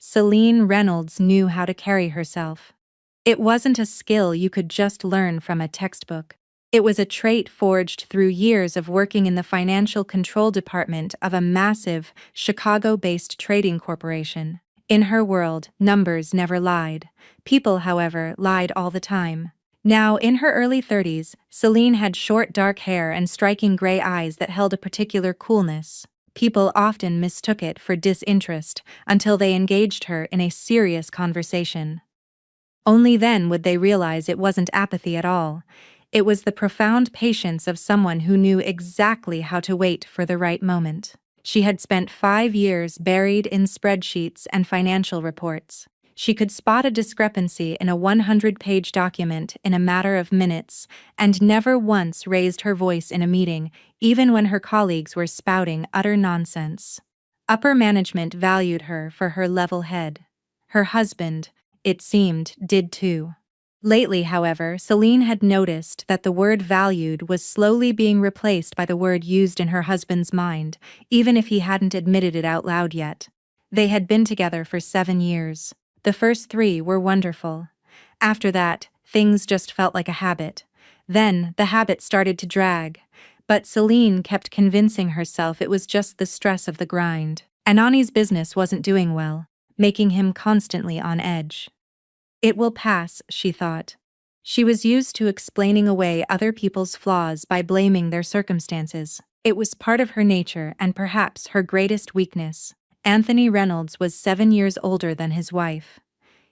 Celine Reynolds knew how to carry herself. It wasn't a skill you could just learn from a textbook. It was a trait forged through years of working in the financial control department of a massive, Chicago-based trading corporation. In her world, numbers never lied. People, however, lied all the time. Now, in her early 30s, Celine had short dark hair and striking gray eyes that held a particular coolness. People often mistook it for disinterest until they engaged her in a serious conversation. Only then would they realize it wasn't apathy at all. It was the profound patience of someone who knew exactly how to wait for the right moment. She had spent 5 years buried in spreadsheets and financial reports. She could spot a discrepancy in a 100-page document in a matter of minutes, and never once raised her voice in a meeting, even when her colleagues were spouting utter nonsense. Upper management valued her for her level head. Her husband, it seemed, did too. Lately, however, Celine had noticed that the word valued was slowly being replaced by the word used in her husband's mind, even if he hadn't admitted it out loud yet. They had been together for 7 years. The first 3 were wonderful. After that, things just felt like a habit. Then, the habit started to drag. But Celine kept convincing herself it was just the stress of the grind. Anani's business wasn't doing well, making him constantly on edge. It will pass, she thought. She was used to explaining away other people's flaws by blaming their circumstances. It was part of her nature and perhaps her greatest weakness. Anthony Reynolds was 7 years older than his wife.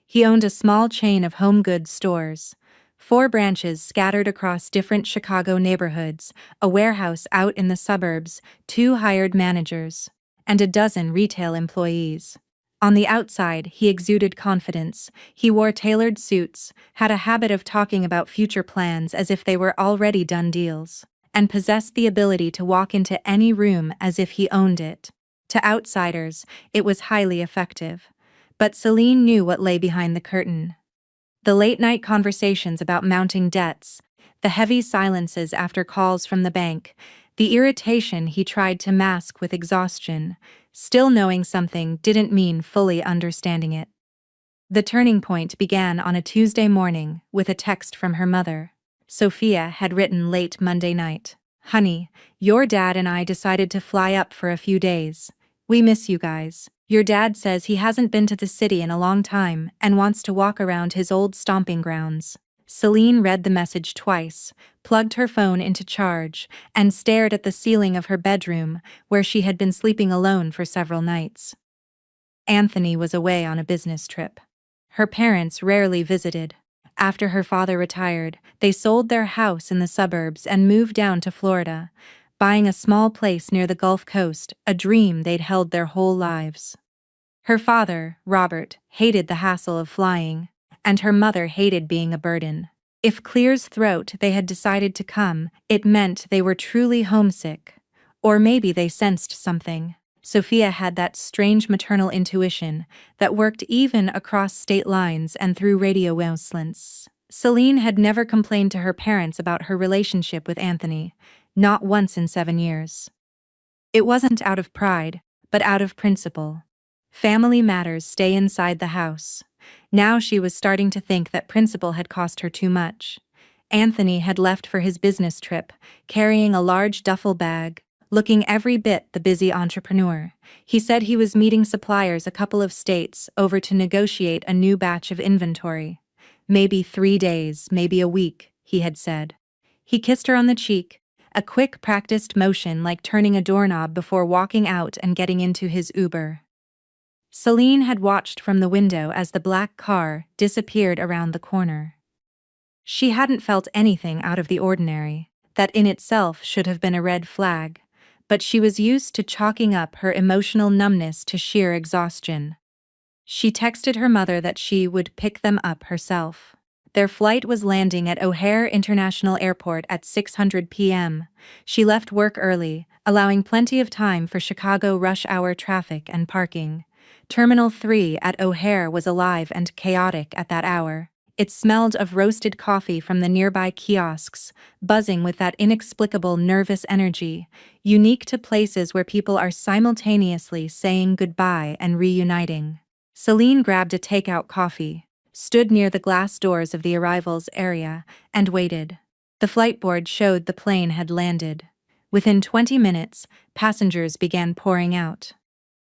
He owned a small chain of home goods stores, 4 branches scattered across different Chicago neighborhoods, a warehouse out in the suburbs, 2 hired managers, and a dozen retail employees. On the outside, he exuded confidence. He wore tailored suits, had a habit of talking about future plans as if they were already done deals, and possessed the ability to walk into any room as if he owned it. To outsiders, it was highly effective. But Celine knew what lay behind the curtain. The late-night conversations about mounting debts, the heavy silences after calls from the bank, the irritation he tried to mask with exhaustion. Still knowing something didn't mean fully understanding it. The turning point began on a Tuesday morning with a text from her mother. Sophia had written late Monday night. "Honey, your dad and I decided to fly up for a few days. We miss you guys. Your dad says he hasn't been to the city in a long time and wants to walk around his old stomping grounds." Celine read the message twice, plugged her phone into charge, and stared at the ceiling of her bedroom, where she had been sleeping alone for several nights. Anthony was away on a business trip. Her parents rarely visited. After her father retired, they sold their house in the suburbs and moved down to Florida, buying a small place near the Gulf Coast, a dream they'd held their whole lives. Her father, Robert, hated the hassle of flying, and her mother hated being a burden. If clear's throat they had decided to come, it meant they were truly homesick. Or maybe they sensed something. Sophia had that strange maternal intuition that worked even across state lines and through radio wavelengths. Celine had never complained to her parents about her relationship with Anthony, not once in 7 years. It wasn't out of pride, but out of principle. Family matters stay inside the house. Now she was starting to think that principle had cost her too much. Anthony had left for his business trip, carrying a large duffel bag, looking every bit the busy entrepreneur. He said he was meeting suppliers a couple of states over to negotiate a new batch of inventory. "Maybe 3 days, maybe a week," he had said. He kissed her on the cheek, a quick practiced motion like turning a doorknob before walking out and getting into his Uber. Celine had watched from the window as the black car disappeared around the corner. She hadn't felt anything out of the ordinary. That in itself should have been a red flag, but she was used to chalking up her emotional numbness to sheer exhaustion. She texted her mother that she would pick them up herself. Their flight was landing at O'Hare International Airport at 6:00 p.m. She left work early, allowing plenty of time for Chicago rush hour traffic and parking. Terminal 3 at O'Hare was alive and chaotic at that hour. It smelled of roasted coffee from the nearby kiosks, buzzing with that inexplicable nervous energy, unique to places where people are simultaneously saying goodbye and reuniting. Celine grabbed a takeout coffee, stood near the glass doors of the arrivals area, and waited. The flight board showed the plane had landed. Within 20 minutes, passengers began pouring out.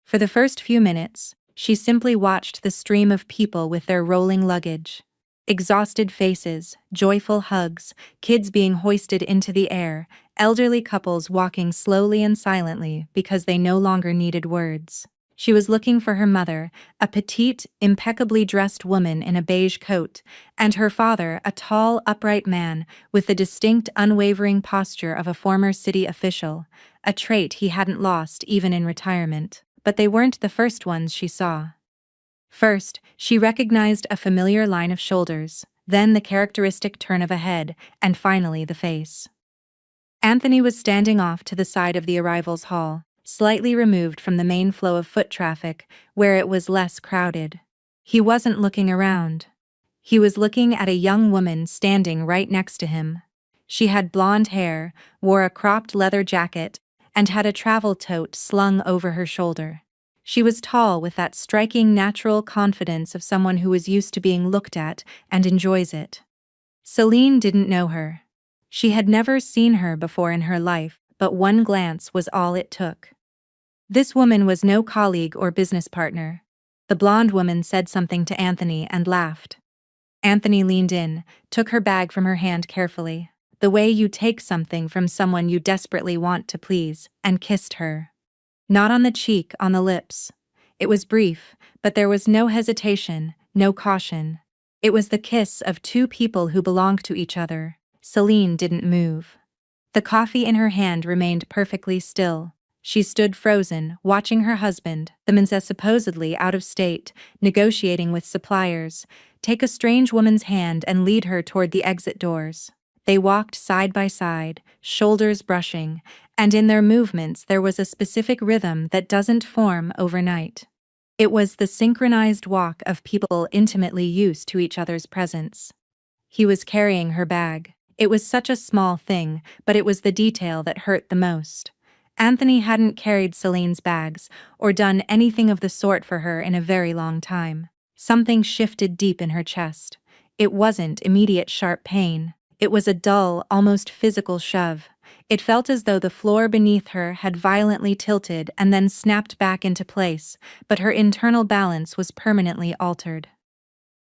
For the first few minutes, she simply watched the stream of people with their rolling luggage. Exhausted faces, joyful hugs, kids being hoisted into the air, elderly couples walking slowly and silently because they no longer needed words. She was looking for her mother, a petite, impeccably dressed woman in a beige coat, and her father, a tall, upright man, with the distinct, unwavering posture of a former city official, a trait he hadn't lost even in retirement. But they weren't the first ones she saw. First, she recognized a familiar line of shoulders, then the characteristic turn of a head, and finally the face. Anthony was standing off to the side of the arrivals hall, slightly removed from the main flow of foot traffic, where it was less crowded. He wasn't looking around. He was looking at a young woman standing right next to him. She had blonde hair, wore a cropped leather jacket, and had a travel tote slung over her shoulder. She was tall with that striking natural confidence of someone who is used to being looked at and enjoys it. Celine didn't know her. She had never seen her before in her life, but one glance was all it took. This woman was no colleague or business partner. The blonde woman said something to Anthony and laughed. Anthony leaned in, took her bag from her hand carefully, the way you take something from someone you desperately want to please, and kissed her. Not on the cheek, on the lips. It was brief, but there was no hesitation, no caution. It was the kiss of two people who belonged to each other. Celine didn't move. The coffee in her hand remained perfectly still. She stood frozen, watching her husband, the man supposedly out of state, negotiating with suppliers, take a strange woman's hand and lead her toward the exit doors. They walked side by side, shoulders brushing, and in their movements there was a specific rhythm that doesn't form overnight. It was the synchronized walk of people intimately used to each other's presence. He was carrying her bag. It was such a small thing, but it was the detail that hurt the most. Anthony hadn't carried Celine's bags, or done anything of the sort for her in a very long time. Something shifted deep in her chest. It wasn't immediate sharp pain. It was a dull, almost physical shove. It felt as though the floor beneath her had violently tilted and then snapped back into place, but her internal balance was permanently altered.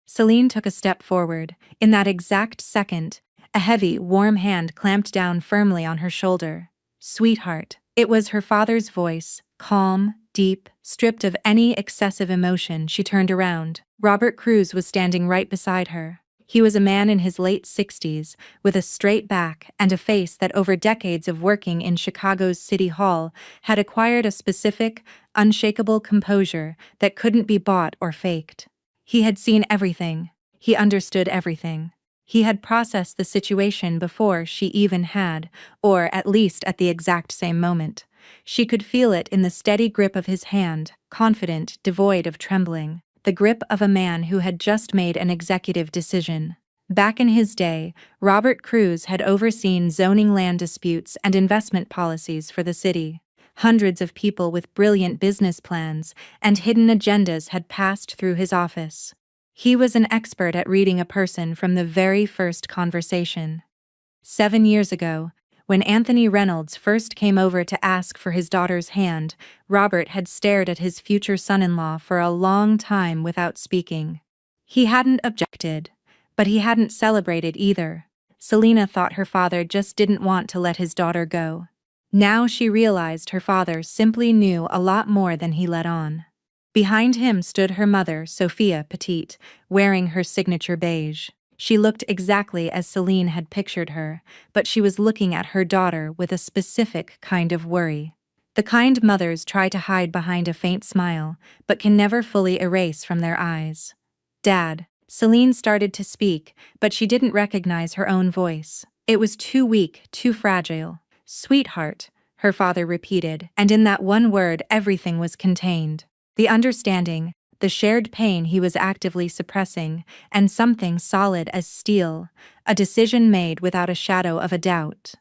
Celine took a step forward. In that exact second, a heavy, warm hand clamped down firmly on her shoulder. "Sweetheart." It was her father's voice, calm, deep, stripped of any excessive emotion. She turned around. Robert Cruz was standing right beside her. He was a man in his late 60s, with a straight back and a face that over decades of working in Chicago's City Hall had acquired a specific, unshakable composure that couldn't be bought or faked. He had seen everything. He understood everything. He had processed the situation before she even had, or at least at the exact same moment. She could feel it in the steady grip of his hand, confident, devoid of trembling. The grip of a man who had just made an executive decision. Back in his day, Robert Cruz had overseen zoning land disputes and investment policies for the city. Hundreds of people with brilliant business plans and hidden agendas had passed through his office. He was an expert at reading a person from the very first conversation. 7 years ago, when Anthony Reynolds first came over to ask for his daughter's hand, Robert had stared at his future son-in-law for a long time without speaking. He hadn't objected, but he hadn't celebrated either. Selena thought her father just didn't want to let his daughter go. Now she realized her father simply knew a lot more than he let on. Behind him stood her mother, Sophia Petite, wearing her signature beige. She looked exactly as Celine had pictured her, but she was looking at her daughter with a specific kind of worry. The kind mothers try to hide behind a faint smile, but can never fully erase from their eyes. "Dad." Celine started to speak, but she didn't recognize her own voice. It was too weak, too fragile. "Sweetheart," her father repeated, and in that one word everything was contained. The understanding, the shared pain he was actively suppressing, and something solid as steel, a decision made without a shadow of a doubt.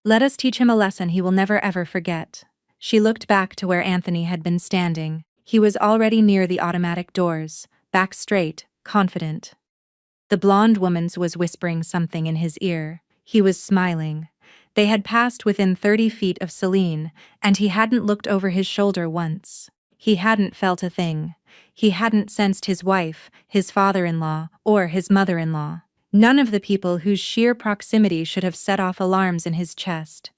"Let us teach him a lesson he will never ever forget." She looked back to where Anthony had been standing. He was already near the automatic doors, back straight, confident. The blonde woman's was whispering something in his ear. He was smiling. They had passed within 30 feet of Celine, and he hadn't looked over his shoulder once. He hadn't felt a thing. He hadn't sensed his wife, his father-in-law, or his mother-in-law. None of the people whose sheer proximity should have set off alarms in his chest.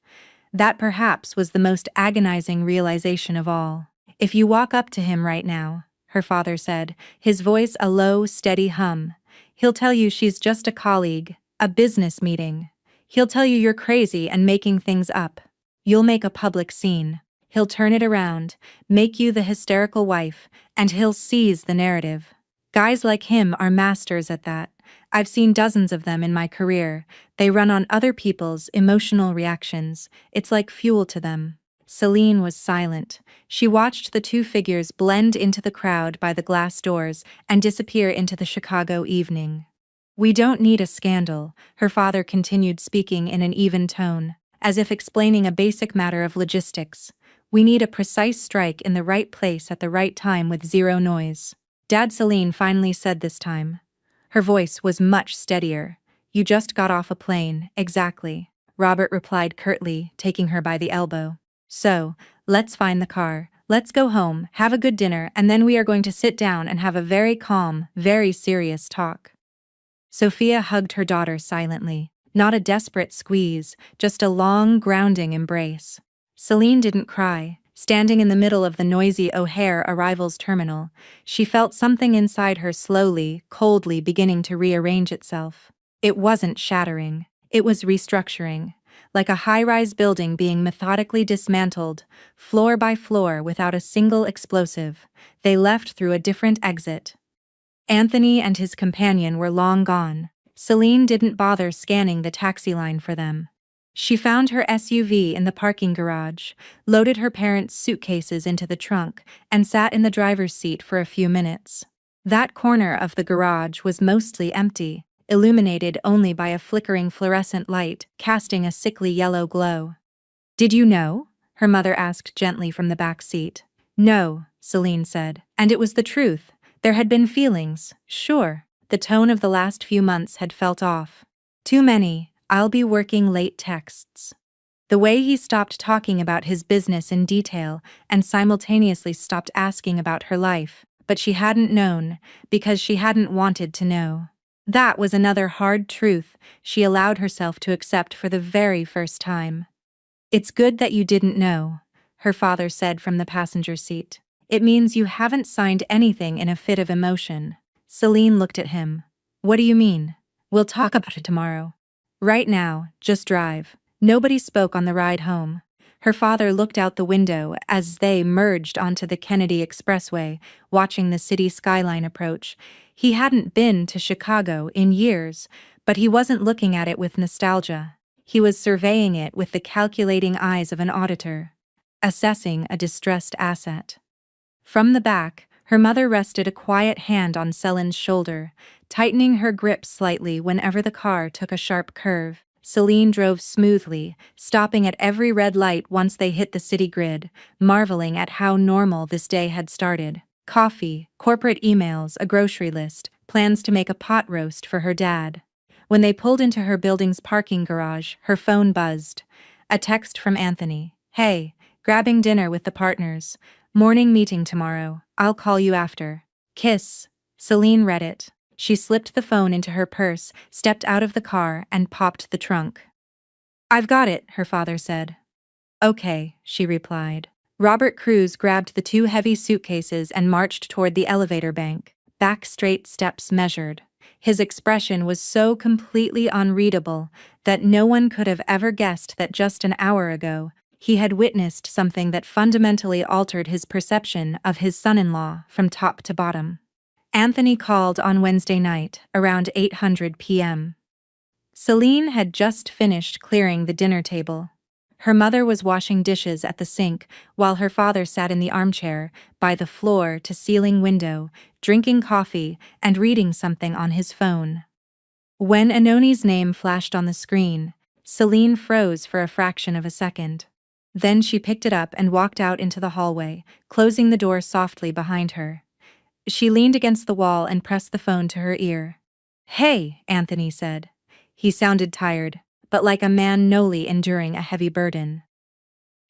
That perhaps was the most agonizing realization of all. If you walk up to him right now, her father said, his voice a low, steady hum, he'll tell you she's just a colleague, a business meeting. He'll tell you you're crazy and making things up. You'll make a public scene. He'll turn it around, make you the hysterical wife, and he'll seize the narrative. Guys like him are masters at that. I've seen dozens of them in my career. They run on other people's emotional reactions. It's like fuel to them. Celine was silent. She watched the two figures blend into the crowd by the glass doors and disappear into the Chicago evening. We don't need a scandal, her father continued, speaking in an even tone, as if explaining a basic matter of logistics. We need a precise strike in the right place at the right time with zero noise. Dad, Celine finally said this time. Her voice was much steadier. You just got off a plane, exactly. Robert replied curtly, taking her by the elbow. So, let's find the car. Let's go home, have a good dinner, and then we are going to sit down and have a very calm, very serious talk. Sophia hugged her daughter silently. Not a desperate squeeze, just a long, grounding embrace. Celine didn't cry. Standing in the middle of the noisy O'Hare arrivals terminal, she felt something inside her slowly, coldly beginning to rearrange itself. It wasn't shattering. It was restructuring. Like a high-rise building being methodically dismantled, floor by floor without a single explosive, they left through a different exit. Anthony and his companion were long gone. Celine didn't bother scanning the taxi line for them. She found her SUV in the parking garage, loaded her parents' suitcases into the trunk, and sat in the driver's seat for a few minutes. That corner of the garage was mostly empty, illuminated only by a flickering fluorescent light, casting a sickly yellow glow. Did you know? Her mother asked gently from the back seat. No, Celine said, and it was the truth. There had been feelings, sure. The tone of the last few months had felt off. Too many, I'll be working late texts. The way he stopped talking about his business in detail and simultaneously stopped asking about her life, but she hadn't known, because she hadn't wanted to know. That was another hard truth she allowed herself to accept for the very first time. It's good that you didn't know, her father said from the passenger seat. It means you haven't signed anything in a fit of emotion. Celine looked at him. What do you mean? We'll talk about it tomorrow. Right now, just drive. Nobody spoke on the ride home. Her father looked out the window as they merged onto the Kennedy Expressway, watching the city skyline approach. He hadn't been to Chicago in years, but he wasn't looking at it with nostalgia. He was surveying it with the calculating eyes of an auditor, assessing a distressed asset. From the back, her mother rested a quiet hand on Celine's shoulder, tightening her grip slightly whenever the car took a sharp curve. Celine drove smoothly, stopping at every red light once they hit the city grid, marveling at how normal this day had started. Coffee, corporate emails, a grocery list, plans to make a pot roast for her dad. When they pulled into her building's parking garage, her phone buzzed. A text from Anthony. Hey, grabbing dinner with the partners. Morning meeting tomorrow. I'll call you after. Kiss. Celine read it. She slipped the phone into her purse, stepped out of the car, and popped the trunk. I've got it, her father said. Okay, she replied. Robert Cruz grabbed the two heavy suitcases and marched toward the elevator bank, back straight steps measured. His expression was so completely unreadable that no one could have ever guessed that just an hour ago, he had witnessed something that fundamentally altered his perception of his son-in-law from top to bottom. Anthony called on Wednesday night, around 8:00 p.m. Celine had just finished clearing the dinner table. Her mother was washing dishes at the sink, while her father sat in the armchair, by the floor-to-ceiling window, drinking coffee and reading something on his phone. When Anoni's name flashed on the screen, Celine froze for a fraction of a second. Then she picked it up and walked out into the hallway, closing the door softly behind her. She leaned against the wall and pressed the phone to her ear. "Hey," Anthony said. He sounded tired, but like a man newly enduring a heavy burden.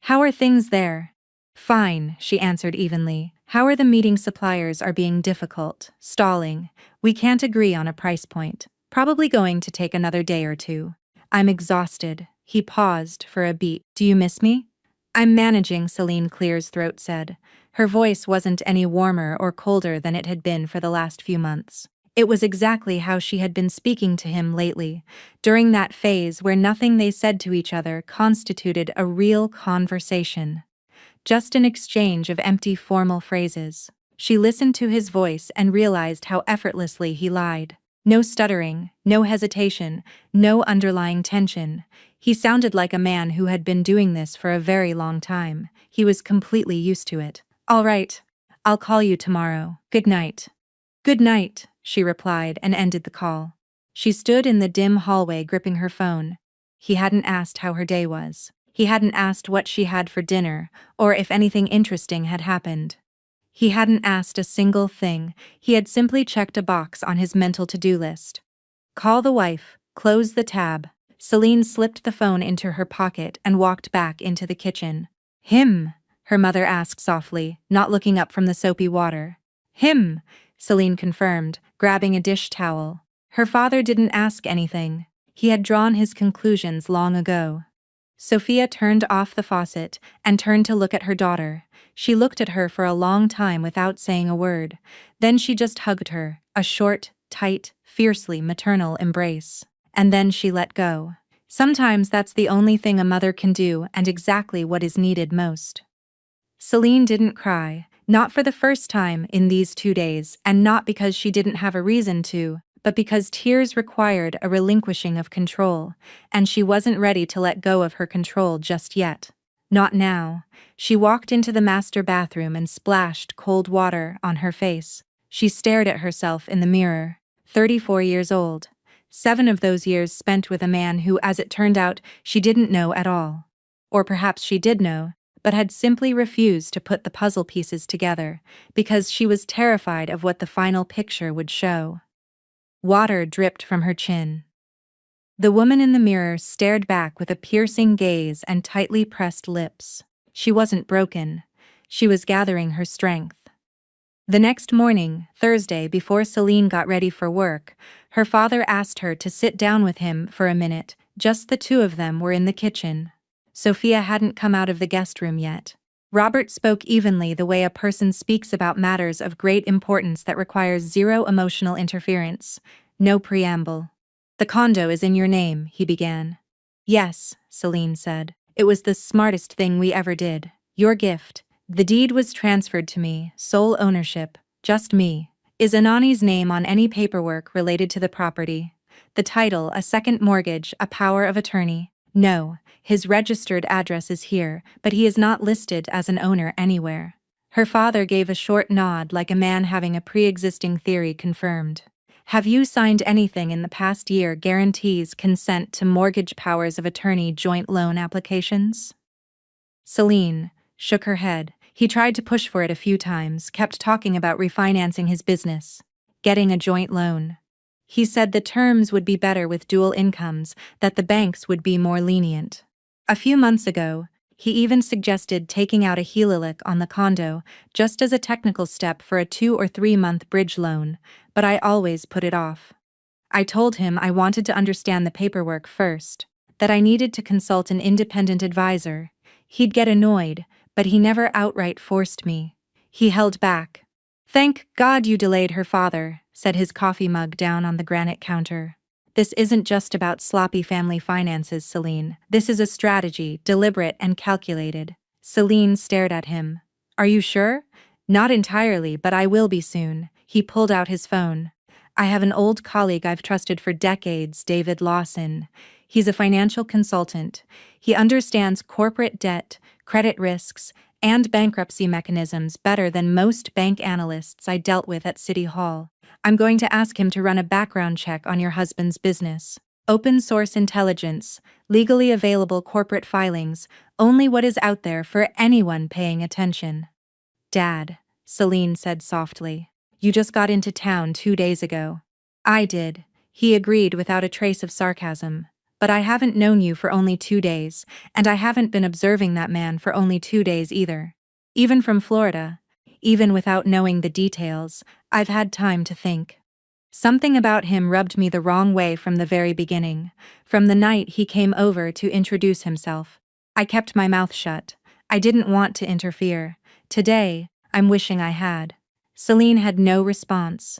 "How are things there?" "Fine," she answered evenly. "How are the meeting suppliers are being difficult, stalling. We can't agree on a price point. Probably going to take another day or two. I'm exhausted." He paused for a beat. "Do you miss me?" "I'm managing," Celine Clear's throat said. Her voice wasn't any warmer or colder than it had been for the last few months. It was exactly how she had been speaking to him lately, during that phase where nothing they said to each other constituted a real conversation. Just an exchange of empty formal phrases. She listened to his voice and realized how effortlessly he lied. No stuttering, no hesitation, no underlying tension. He sounded like a man who had been doing this for a very long time. He was completely used to it. "All right. I'll call you tomorrow. Good night." "Good night," she replied and ended the call. She stood in the dim hallway gripping her phone. He hadn't asked how her day was. He hadn't asked what she had for dinner, or if anything interesting had happened. He hadn't asked a single thing. He had simply checked a box on his mental to-do list. Call the wife, close the tab. Celine slipped the phone into her pocket and walked back into the kitchen. "Him?" her mother asked softly, not looking up from the soapy water. "Him," Celine confirmed, grabbing a dish towel. Her father didn't ask anything. He had drawn his conclusions long ago. Sophia turned off the faucet and turned to look at her daughter. She looked at her for a long time without saying a word. Then she just hugged her, a short, tight, fiercely maternal embrace. And then she let go. Sometimes that's the only thing a mother can do and exactly what is needed most. Celine didn't cry, not for the first time in these 2 days, and not because she didn't have a reason to, but because tears required a relinquishing of control, and she wasn't ready to let go of her control just yet. Not now. She walked into the master bathroom and splashed cold water on her face. She stared at herself in the mirror. 34 years old. 7 of those years spent with a man who, as it turned out, she didn't know at all. Or perhaps she did know, but had simply refused to put the puzzle pieces together, because she was terrified of what the final picture would show. Water dripped from her chin. The woman in the mirror stared back with a piercing gaze and tightly pressed lips. She wasn't broken. She was gathering her strength. The next morning, Thursday, before Celine got ready for work, her father asked her to sit down with him for a minute. Just the two of them were in the kitchen. Sophia hadn't come out of the guest room yet. Robert spoke evenly, the way a person speaks about matters of great importance that requires zero emotional interference. No preamble. "The condo is in your name," he began. "Yes," Celine said. "It was the smartest thing we ever did. Your gift. The deed was transferred to me, sole ownership, just me. Is Anani's name on any paperwork related to the property? The title, a second mortgage, a power of attorney? No. His registered address is here, but he is not listed as an owner anywhere." Her father gave a short nod, like a man having a pre-existing theory confirmed. "Have you signed anything in the past year guarantees consent to mortgage powers of attorney joint loan applications?" Celine shook her head. He tried to push for it a few times, kept talking about refinancing his business, getting a joint loan. He said the terms would be better with dual incomes, that the banks would be more lenient. A few months ago, he even suggested taking out a HELOC on the condo, just as a technical step for a 2 or 3 month bridge loan, but I always put it off. I told him I wanted to understand the paperwork first, that I needed to consult an independent advisor. He'd get annoyed, but he never outright forced me. He held back. "Thank God you delayed," her father set his coffee mug down on the granite counter. "This isn't just about sloppy family finances, Celine. This is a strategy, deliberate and calculated." Celine stared at him. "Are you sure?" "Not entirely, but I will be soon." He pulled out his phone. "I have an old colleague I've trusted for decades, David Lawson. He's a financial consultant. He understands corporate debt, credit risks, and bankruptcy mechanisms better than most bank analysts I dealt with at City Hall. I'm going to ask him to run a background check on your husband's business." Open source intelligence, legally available corporate filings, only what is out there for anyone paying attention. Dad, Celine said softly. You just got into town 2 days ago. I did, he agreed without a trace of sarcasm. But I haven't known you for only 2 days, and I haven't been observing that man for only 2 days either. Even from Florida, even without knowing the details, I've had time to think. Something about him rubbed me the wrong way from the very beginning, from the night he came over to introduce himself. I kept my mouth shut. I didn't want to interfere. Today, I'm wishing I had. Celine had no response.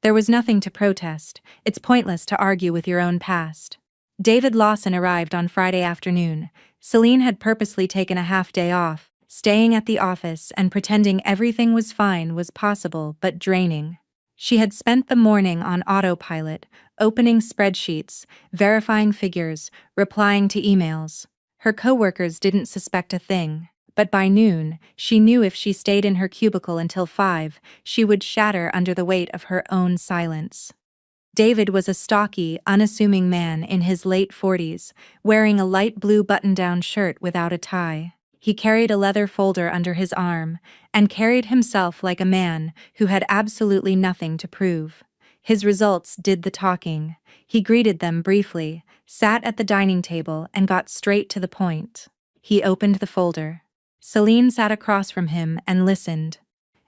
There was nothing to protest. It's pointless to argue with your own past. David Lawson arrived on Friday afternoon. Celine had purposely taken a half-day off. Staying at the office and pretending everything was fine was possible but draining. She had spent the morning on autopilot, opening spreadsheets, verifying figures, replying to emails. Her coworkers didn't suspect a thing, but by noon, she knew if she stayed in her cubicle until 5, she would shatter under the weight of her own silence. David was a stocky, unassuming man in his late 40s, wearing a light blue button-down shirt without a tie. He carried a leather folder under his arm, and carried himself like a man who had absolutely nothing to prove. His results did the talking. He greeted them briefly, sat at the dining table, and got straight to the point. He opened the folder. Celine sat across from him and listened.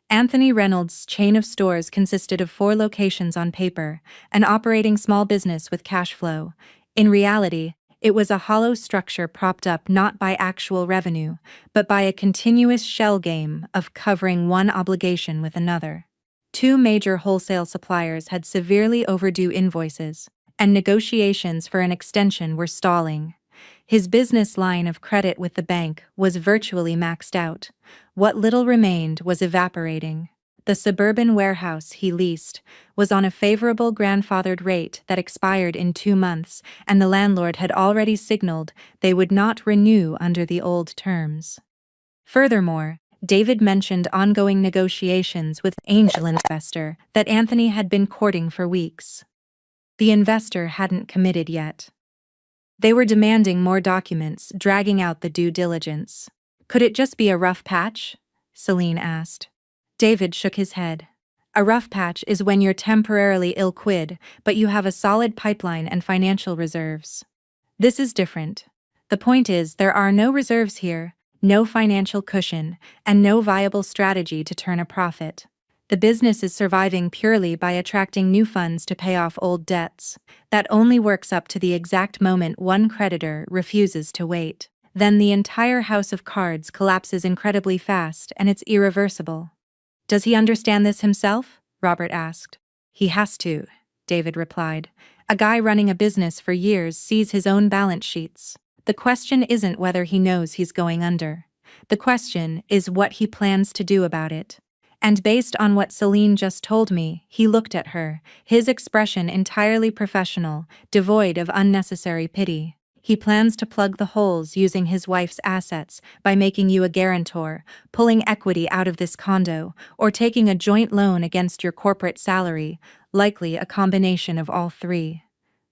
Anthony Reynolds' chain of stores consisted of 4 locations on paper, an operating small business with cash flow. In reality, it was a hollow structure propped up not by actual revenue, but by a continuous shell game of covering one obligation with another. 2 major wholesale suppliers had severely overdue invoices, and negotiations for an extension were stalling. His business line of credit with the bank was virtually maxed out. What little remained was evaporating. The suburban warehouse he leased was on a favorable grandfathered rate that expired in 2 months, and the landlord had already signaled they would not renew under the old terms. Furthermore, David mentioned ongoing negotiations with an angel investor that Anthony had been courting for weeks. The investor hadn't committed yet. They were demanding more documents, dragging out the due diligence. Could it just be a rough patch? Celine asked. David shook his head. A rough patch is when you're temporarily ill-quid, but you have a solid pipeline and financial reserves. This is different. The point is, there are no reserves here, no financial cushion, and no viable strategy to turn a profit. The business is surviving purely by attracting new funds to pay off old debts. That only works up to the exact moment one creditor refuses to wait. Then the entire house of cards collapses incredibly fast, and it's irreversible. Does he understand this himself? Robert asked. He has to, David replied. A guy running a business for years sees his own balance sheets. The question isn't whether he knows he's going under. The question is what he plans to do about it. And based on what Celine just told me, he looked at her, his expression entirely professional, devoid of unnecessary pity. He plans to plug the holes using his wife's assets by making you a guarantor, pulling equity out of this condo, or taking a joint loan against your corporate salary, likely a combination of all 3.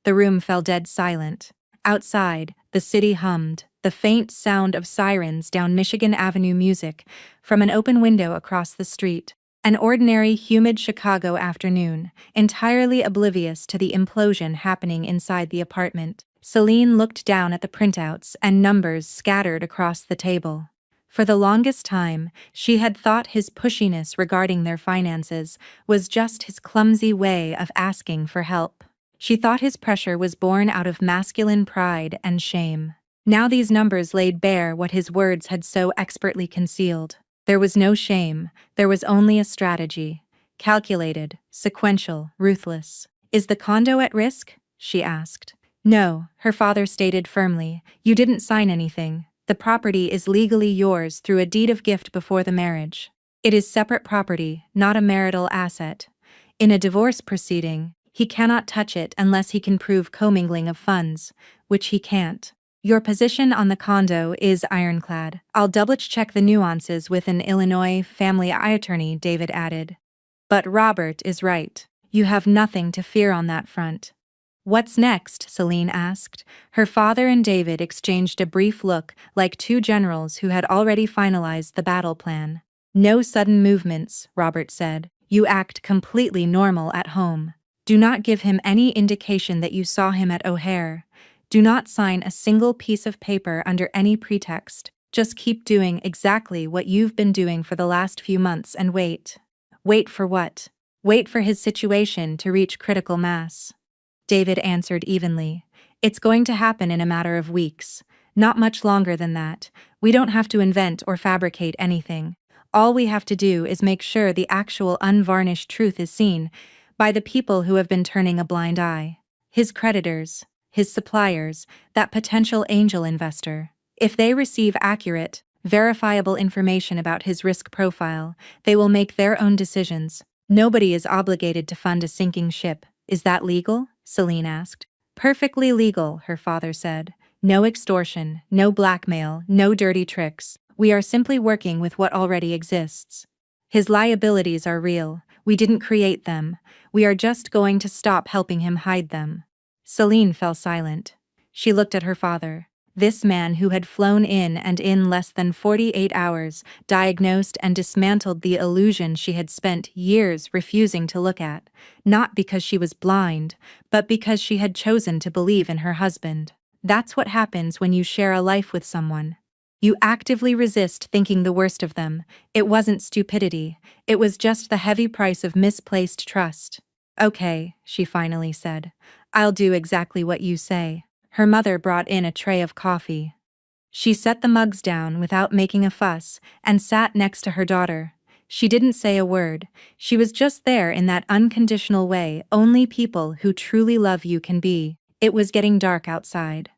The room fell dead silent. Outside, the city hummed, the faint sound of sirens down Michigan Avenue music from an open window across the street. An ordinary, humid Chicago afternoon, entirely oblivious to the implosion happening inside the apartment. Celine looked down at the printouts and numbers scattered across the table. For the longest time, she had thought his pushiness regarding their finances was just his clumsy way of asking for help. She thought his pressure was born out of masculine pride and shame. Now these numbers laid bare what his words had so expertly concealed. There was no shame, there was only a strategy. Calculated, sequential, ruthless. Is the condo at risk? She asked. No, her father stated firmly. You didn't sign anything. The property is legally yours through a deed of gift before the marriage. It is separate property, not a marital asset. In a divorce proceeding, he cannot touch it unless he can prove commingling of funds, which he can't. Your position on the condo is ironclad. I'll double-check the nuances with an Illinois family attorney, David added. But Robert is right. You have nothing to fear on that front. "What's next?" Celine asked. Her father and David exchanged a brief look, like two generals who had already finalized the battle plan. "No sudden movements," Robert said. "You act completely normal at home. Do not give him any indication that you saw him at O'Hare. Do not sign a single piece of paper under any pretext. Just keep doing exactly what you've been doing for the last few months and wait." "Wait for what?" "Wait for his situation to reach critical mass." David answered evenly. "It's going to happen in a matter of weeks. Not much longer than that. We don't have to invent or fabricate anything. All we have to do is make sure the actual unvarnished truth is seen by the people who have been turning a blind eye. His creditors, his suppliers, that potential angel investor. If they receive accurate, verifiable information about his risk profile, they will make their own decisions. Nobody is obligated to fund a sinking ship. Is that legal?" Celine asked. "Perfectly legal," her father said. "No extortion, no blackmail, no dirty tricks. We are simply working with what already exists. His liabilities are real. We didn't create them. We are just going to stop helping him hide them." Celine fell silent. She looked at her father. This man who had flown in less than 48 hours, diagnosed and dismantled the illusion she had spent years refusing to look at, not because she was blind, but because she had chosen to believe in her husband. That's what happens when you share a life with someone. You actively resist thinking the worst of them. It wasn't stupidity, it was just the heavy price of misplaced trust. "Okay," she finally said. "I'll do exactly what you say." Her mother brought in a tray of coffee. She set the mugs down without making a fuss and sat next to her daughter. She didn't say a word. She was just there in that unconditional way only people who truly love you can be. It was getting dark outside.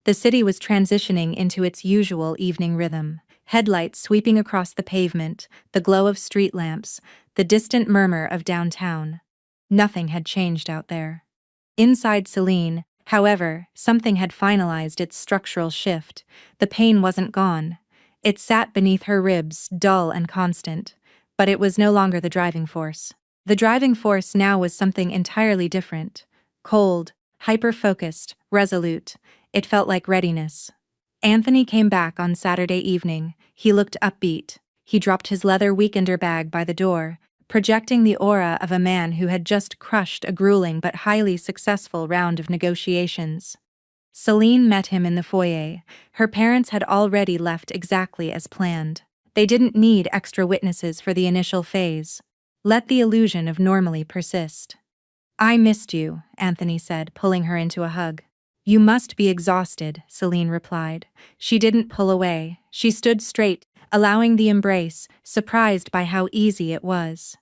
The city was transitioning into its usual evening rhythm. Headlights sweeping across the pavement, the glow of street lamps, the distant murmur of downtown. Nothing had changed out there. Inside Celine, however, something had finalized its structural shift. The pain wasn't gone. It sat beneath her ribs, dull and constant. But it was no longer the driving force. The driving force now was something entirely different. Cold, hyper-focused, resolute. It felt like readiness. Anthony came back on Saturday evening. He looked upbeat. He dropped his leather weekender bag by the door, projecting the aura of a man who had just crushed a grueling but highly successful round of negotiations. Celine met him in the foyer. Her parents had already left exactly as planned. They didn't need extra witnesses for the initial phase. Let the illusion of normally persist. "I missed you," Anthony said, pulling her into a hug. "You must be exhausted," Celine replied. She didn't pull away. She stood straight, allowing the embrace, surprised by how easy it was.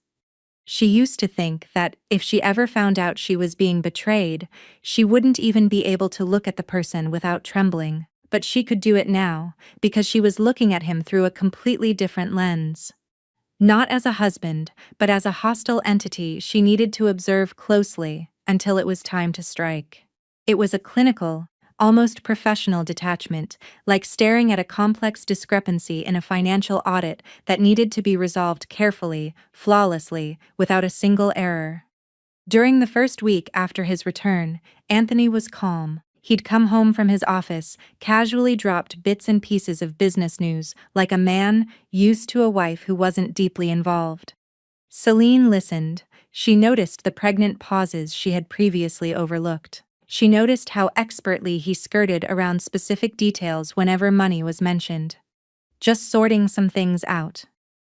She used to think that, if she ever found out she was being betrayed, she wouldn't even be able to look at the person without trembling. But she could do it now, because she was looking at him through a completely different lens. Not as a husband, but as a hostile entity she needed to observe closely until it was time to strike. It was a clinical, almost professional detachment, like staring at a complex discrepancy in a financial audit that needed to be resolved carefully, flawlessly, without a single error. During the first week after his return, Anthony was calm. He'd come home from his office, casually dropped bits and pieces of business news, like a man used to a wife who wasn't deeply involved. Celine listened. She noticed the pregnant pauses she had previously overlooked. She noticed how expertly he skirted around specific details whenever money was mentioned. "Just sorting some things out.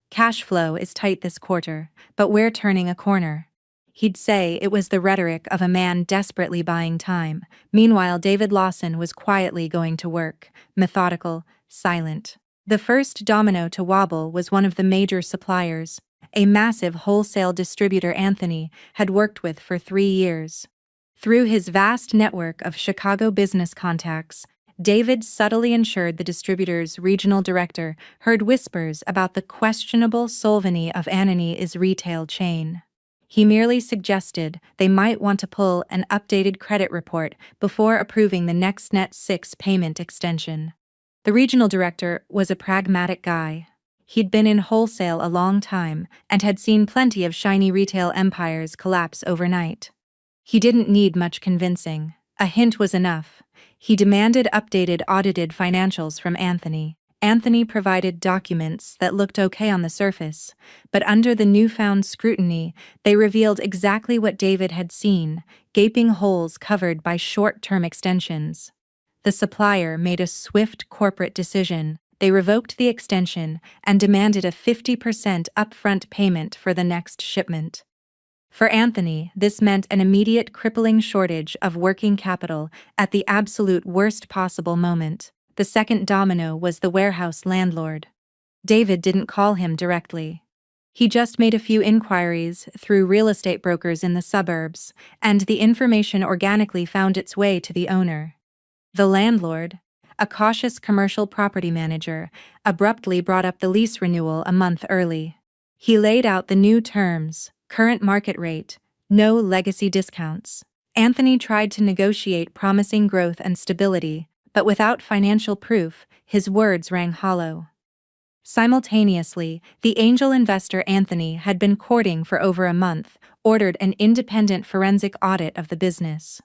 Cash flow is tight this quarter, but we're turning a corner." He'd say it was the rhetoric of a man desperately buying time. Meanwhile, David Lawson was quietly going to work, methodical, silent. The first domino to wobble was one of the major suppliers, a massive wholesale distributor Anthony had worked with for 3 years. Through his vast network of Chicago business contacts, David subtly ensured the distributor's regional director heard whispers about the questionable solvency of Anani's retail chain. He merely suggested they might want to pull an updated credit report before approving the next Net 6 payment extension. The regional director was a pragmatic guy. He'd been in wholesale a long time and had seen plenty of shiny retail empires collapse overnight. He didn't need much convincing. A hint was enough. He demanded updated audited financials from Anthony. Anthony provided documents that looked okay on the surface, but under the newfound scrutiny, they revealed exactly what David had seen: gaping holes covered by short-term extensions. The supplier made a swift corporate decision. They revoked the extension and demanded a 50% upfront payment for the next shipment. For Anthony, this meant an immediate crippling shortage of working capital at the absolute worst possible moment. The second domino was the warehouse landlord. David didn't call him directly. He just made a few inquiries through real estate brokers in the suburbs, and the information organically found its way to the owner. The landlord, a cautious commercial property manager, abruptly brought up the lease renewal a month early. He laid out the new terms: current market rate, no legacy discounts. Anthony tried to negotiate promising growth and stability, but without financial proof, his words rang hollow. Simultaneously, the angel investor Anthony had been courting for over a month, ordered an independent forensic audit of the business.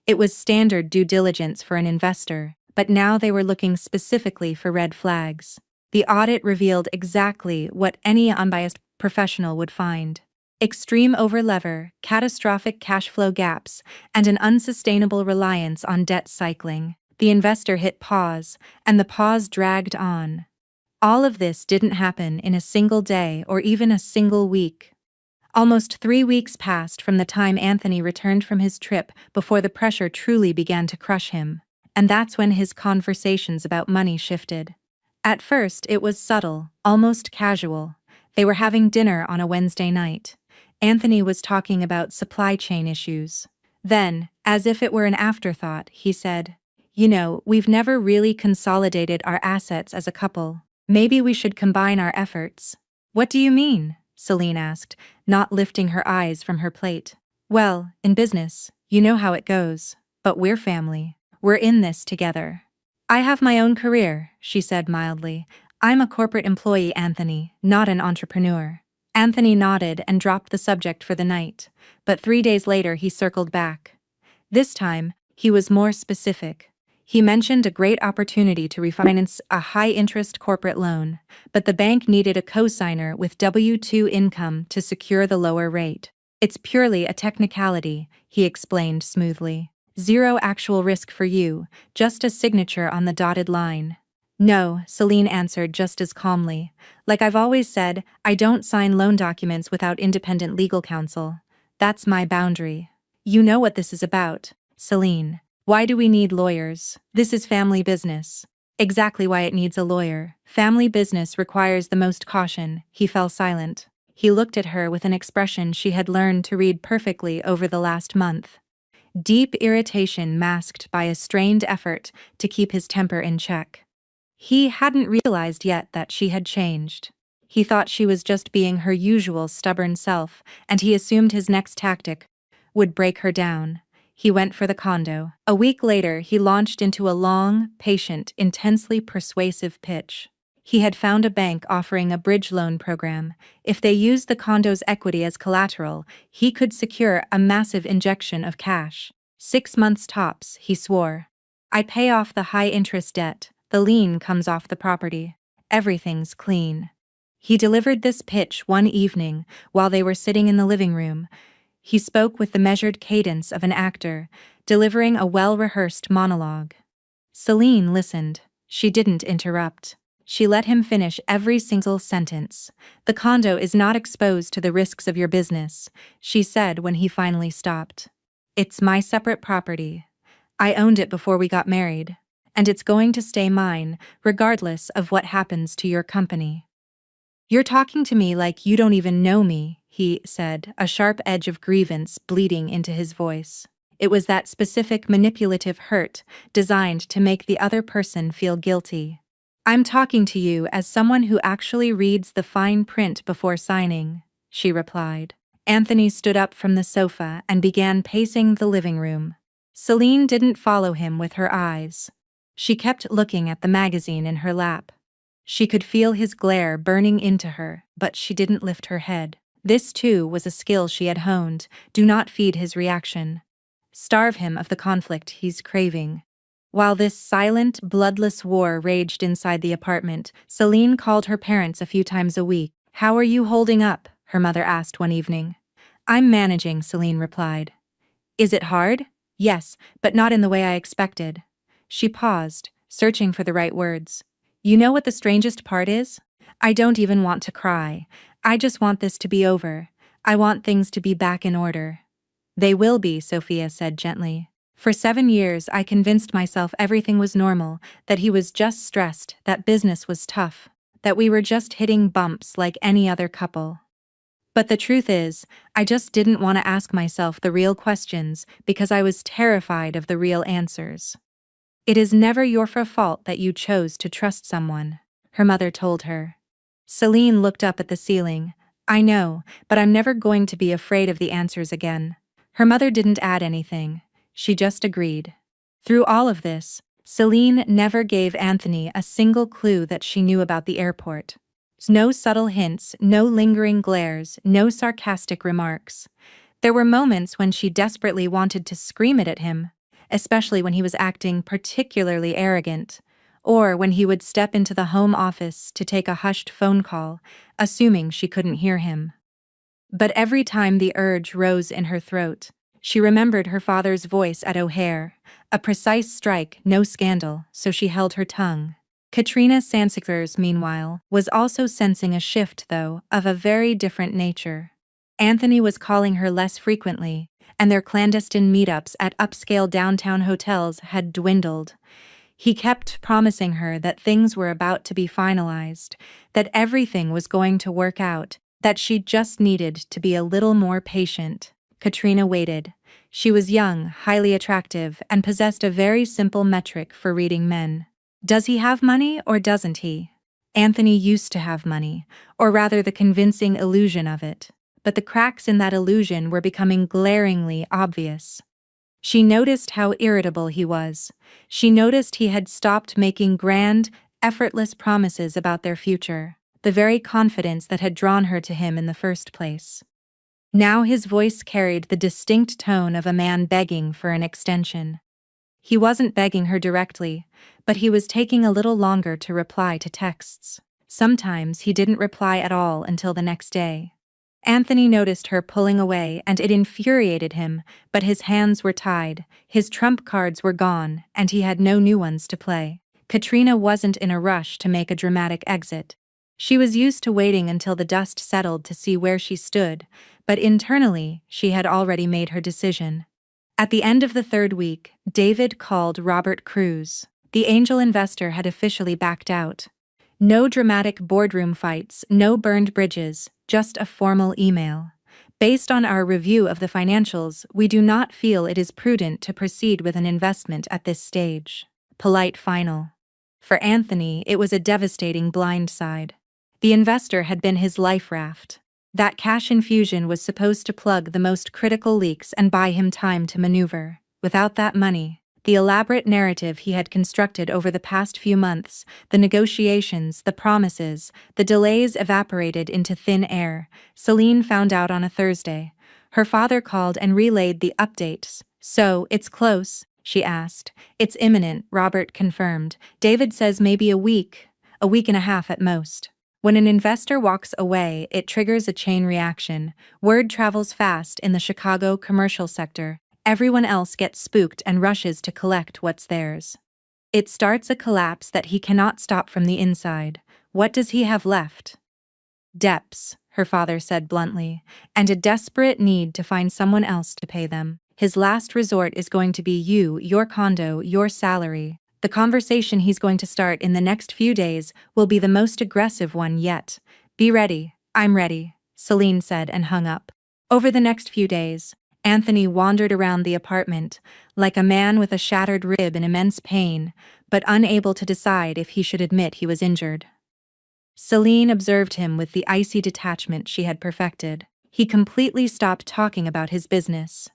It was standard due diligence for an investor, but now they were looking specifically for red flags. The audit revealed exactly what any unbiased professional would find: extreme overlever, catastrophic cash flow gaps, and an unsustainable reliance on debt cycling. The investor hit pause, and the pause dragged on. All of this didn't happen in a single day or even a single week. Almost 3 weeks passed from the time Anthony returned from his trip before the pressure truly began to crush him, and that's when his conversations about money shifted. At first, it was subtle, almost casual. They were having dinner on a Wednesday night. Anthony was talking about supply chain issues. Then, as if it were an afterthought, he said, "You know, we've never really consolidated our assets as a couple. Maybe we should combine our efforts." "What do you mean?" Celine asked, not lifting her eyes from her plate. "Well, in business, you know how it goes. But we're family. We're in this together." "I have my own career," she said mildly. "I'm a corporate employee, Anthony, not an entrepreneur." Anthony nodded and dropped the subject for the night, but 3 days later he circled back. This time, he was more specific. He mentioned a great opportunity to refinance a high-interest corporate loan, but the bank needed a co-signer with W-2 income to secure the lower rate. "It's purely a technicality," he explained smoothly. "Zero actual risk for you, just a signature on the dotted line." "No," Celine answered just as calmly. "Like I've always said, I don't sign loan documents without independent legal counsel. That's my boundary." "You know what this is about, Celine. Why do we need lawyers? This is family business." "Exactly why it needs a lawyer. Family business requires the most caution." He fell silent. He looked at her with an expression she had learned to read perfectly over the last month: deep irritation masked by a strained effort to keep his temper in check. He hadn't realized yet that she had changed. He thought she was just being her usual stubborn self, and he assumed his next tactic would break her down. He went for the condo. A week later, he launched into a long, patient, intensely persuasive pitch. He had found a bank offering a bridge loan program. If they used the condo's equity as collateral, he could secure a massive injection of cash. 6 months tops, he swore. "I pay off the high-interest debt. The lien comes off the property. Everything's clean." He delivered this pitch one evening while they were sitting in the living room. He spoke with the measured cadence of an actor, delivering a well-rehearsed monologue. Celine listened. She didn't interrupt. She let him finish every single sentence. "The condo is not exposed to the risks of your business," she said when he finally stopped. "It's my separate property. I owned it before we got married. And it's going to stay mine, regardless of what happens to your company." "You're talking to me like you don't even know me," he said, a sharp edge of grievance bleeding into his voice. It was that specific manipulative hurt, designed to make the other person feel guilty. "I'm talking to you as someone who actually reads the fine print before signing," she replied. Anthony stood up from the sofa and began pacing the living room. Celine didn't follow him with her eyes. She kept looking at the magazine in her lap. She could feel his glare burning into her, but she didn't lift her head. This too was a skill she had honed. Do not feed his reaction. Starve him of the conflict he's craving. While this silent, bloodless war raged inside the apartment, Celine called her parents a few times a week. "How are you holding up?" her mother asked one evening. "I'm managing," Celine replied. "Is it hard?" "Yes, but not in the way I expected." She paused, searching for the right words. "You know what the strangest part is? I don't even want to cry. I just want this to be over. I want things to be back in order." "They will be," Sophia said gently. "For 7 years I convinced myself everything was normal, that he was just stressed, that business was tough, that we were just hitting bumps like any other couple. But the truth is, I just didn't want to ask myself the real questions because I was terrified of the real answers." "It is never your fault that you chose to trust someone," her mother told her. Celine looked up at the ceiling. "I know, but I'm never going to be afraid of the answers again." Her mother didn't add anything. She just agreed. Through all of this, Celine never gave Anthony a single clue that she knew about the airport. No subtle hints, no lingering glares, no sarcastic remarks. There were moments when she desperately wanted to scream it at him, especially when he was acting particularly arrogant, or when he would step into the home office to take a hushed phone call, assuming she couldn't hear him. But every time the urge rose in her throat, she remembered her father's voice at O'Hare, a precise strike, no scandal, so she held her tongue. Katrina Sansikers, meanwhile, was also sensing a shift, though, of a very different nature. Anthony was calling her less frequently, and their clandestine meetups at upscale downtown hotels had dwindled. He kept promising her that things were about to be finalized, that everything was going to work out, that she just needed to be a little more patient. Katrina waited. She was young, highly attractive, and possessed a very simple metric for reading men. Does he have money or doesn't he? Anthony used to have money, or rather the convincing illusion of it, but the cracks in that illusion were becoming glaringly obvious. She noticed how irritable he was. She noticed he had stopped making grand, effortless promises about their future, the very confidence that had drawn her to him in the first place. Now his voice carried the distinct tone of a man begging for an extension. He wasn't begging her directly, but he was taking a little longer to reply to texts. Sometimes he didn't reply at all until the next day. Anthony noticed her pulling away and it infuriated him, but his hands were tied, his trump cards were gone, and he had no new ones to play. Katrina wasn't in a rush to make a dramatic exit. She was used to waiting until the dust settled to see where she stood, but internally she had already made her decision. At the end of the 3rd week, David called Robert Cruz. The angel investor had officially backed out. No dramatic boardroom fights, no burned bridges, just a formal email. "Based on our review of the financials, we do not feel it is prudent to proceed with an investment at this stage." Polite final. For Anthony, it was a devastating blindside. The investor had been his life raft. That cash infusion was supposed to plug the most critical leaks and buy him time to maneuver. Without that money, the elaborate narrative he had constructed over the past few months, the negotiations, the promises, the delays evaporated into thin air. Celine found out on a Thursday. Her father called and relayed the updates. "So, it's close?" she asked. "It's imminent," Robert confirmed. "David says maybe a week and a half at most." When an investor walks away, it triggers a chain reaction. Word travels fast in the Chicago commercial sector. Everyone else gets spooked and rushes to collect what's theirs. It starts a collapse that he cannot stop from the inside. What does he have left? "Debts," her father said bluntly, "and a desperate need to find someone else to pay them. His last resort is going to be you, your condo, your salary. The conversation he's going to start in the next few days will be the most aggressive one yet. Be ready." "I'm ready," Celine said and hung up. Over the next few days, Anthony wandered around the apartment, like a man with a shattered rib in immense pain, but unable to decide if he should admit he was injured. Celine observed him with the icy detachment she had perfected. He completely stopped talking about his business.